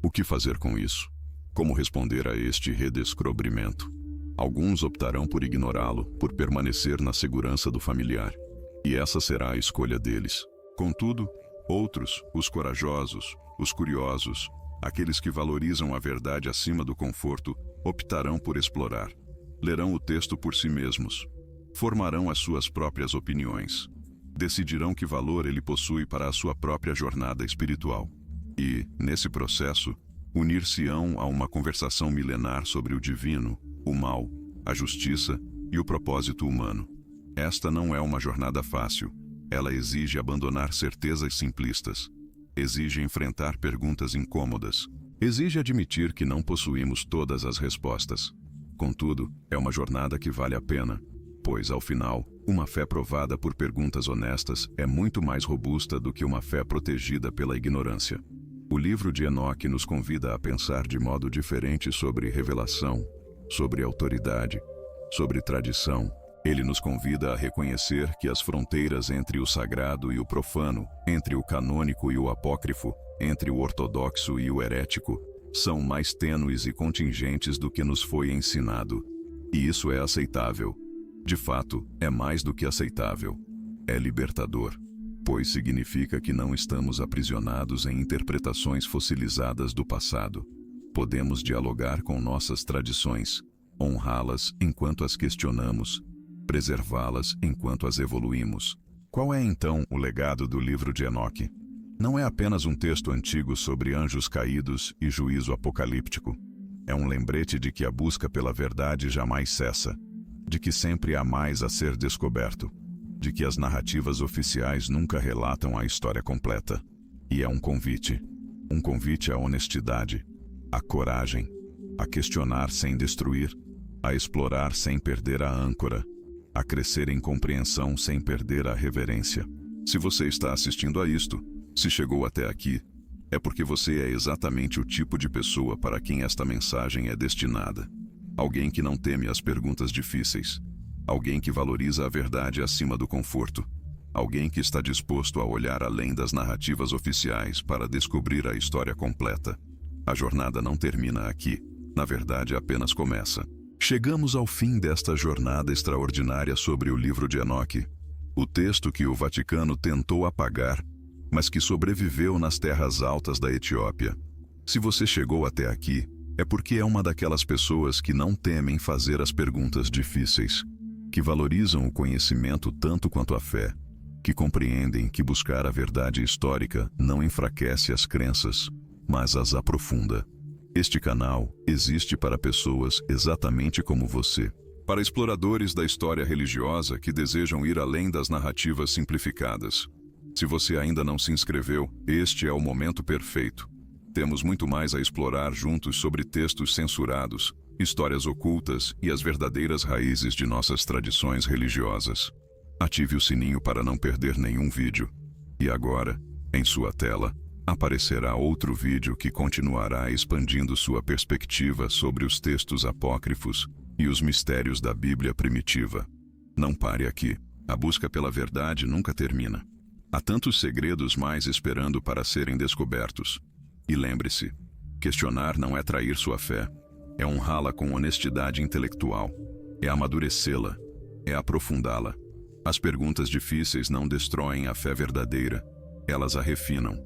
A: O que fazer com isso? Como responder a este redescobrimento? Alguns optarão por ignorá-lo, por permanecer na segurança do familiar. E essa será a escolha deles. Contudo, outros, os corajosos, os curiosos, aqueles que valorizam a verdade acima do conforto, optarão por explorar. Lerão o texto por si mesmos. Formarão as suas próprias opiniões. Decidirão que valor ele possui para a sua própria jornada espiritual. E, nesse processo, unir-se-ão a uma conversação milenar sobre o divino, o mal, a justiça e o propósito humano. Esta não é uma jornada fácil. Ela exige abandonar certezas simplistas. Exige enfrentar perguntas incômodas. Exige admitir que não possuímos todas as respostas. Contudo, é uma jornada que vale a pena, pois, ao final, uma fé provada por perguntas honestas é muito mais robusta do que uma fé protegida pela ignorância. O livro de Enoque nos convida a pensar de modo diferente sobre revelação, sobre autoridade, sobre tradição. Ele nos convida a reconhecer que as fronteiras entre o sagrado e o profano, entre o canônico e o apócrifo, entre o ortodoxo e o herético, são mais tênues e contingentes do que nos foi ensinado. E isso é aceitável. De fato, é mais do que aceitável. É libertador, pois significa que não estamos aprisionados em interpretações fossilizadas do passado. Podemos dialogar com nossas tradições, honrá-las enquanto as questionamos, preservá-las enquanto as evoluímos. Qual é então o legado do livro de Enoque? Não é apenas um texto antigo sobre anjos caídos e juízo apocalíptico. É um lembrete de que a busca pela verdade jamais cessa, de que sempre há mais a ser descoberto, de que as narrativas oficiais nunca relatam a história completa. E é um convite à honestidade, à coragem, a questionar sem destruir, a explorar sem perder a âncora, a crescer em compreensão sem perder a reverência. Se você está assistindo a isto, se chegou até aqui, é porque você é exatamente o tipo de pessoa para quem esta mensagem é destinada. Alguém que não teme as perguntas difíceis. Alguém que valoriza a verdade acima do conforto. Alguém que está disposto a olhar além das narrativas oficiais para descobrir a história completa. A jornada não termina aqui. Na verdade, apenas começa. Chegamos ao fim desta jornada extraordinária sobre o livro de Enoque. O texto que o Vaticano tentou apagar, mas que sobreviveu nas terras altas da Etiópia. Se você chegou até aqui, é porque é uma daquelas pessoas que não temem fazer as perguntas difíceis, que valorizam o conhecimento tanto quanto a fé, que compreendem que buscar a verdade histórica não enfraquece as crenças, mas as aprofunda. Este canal existe para pessoas exatamente como você, para exploradores da história religiosa que desejam ir além das narrativas simplificadas. Se você ainda não se inscreveu, este é o momento perfeito. Temos muito mais a explorar juntos sobre textos censurados, histórias ocultas e as verdadeiras raízes de nossas tradições religiosas. Ative o sininho para não perder nenhum vídeo. E agora, em sua tela, aparecerá outro vídeo que continuará expandindo sua perspectiva sobre os textos apócrifos e os mistérios da Bíblia primitiva. Não pare aqui. A busca pela verdade nunca termina. Há tantos segredos mais esperando para serem descobertos. E lembre-se, questionar não é trair sua fé, é honrá-la com honestidade intelectual, é amadurecê-la, é aprofundá-la. As perguntas difíceis não destroem a fé verdadeira, Elas a refinam,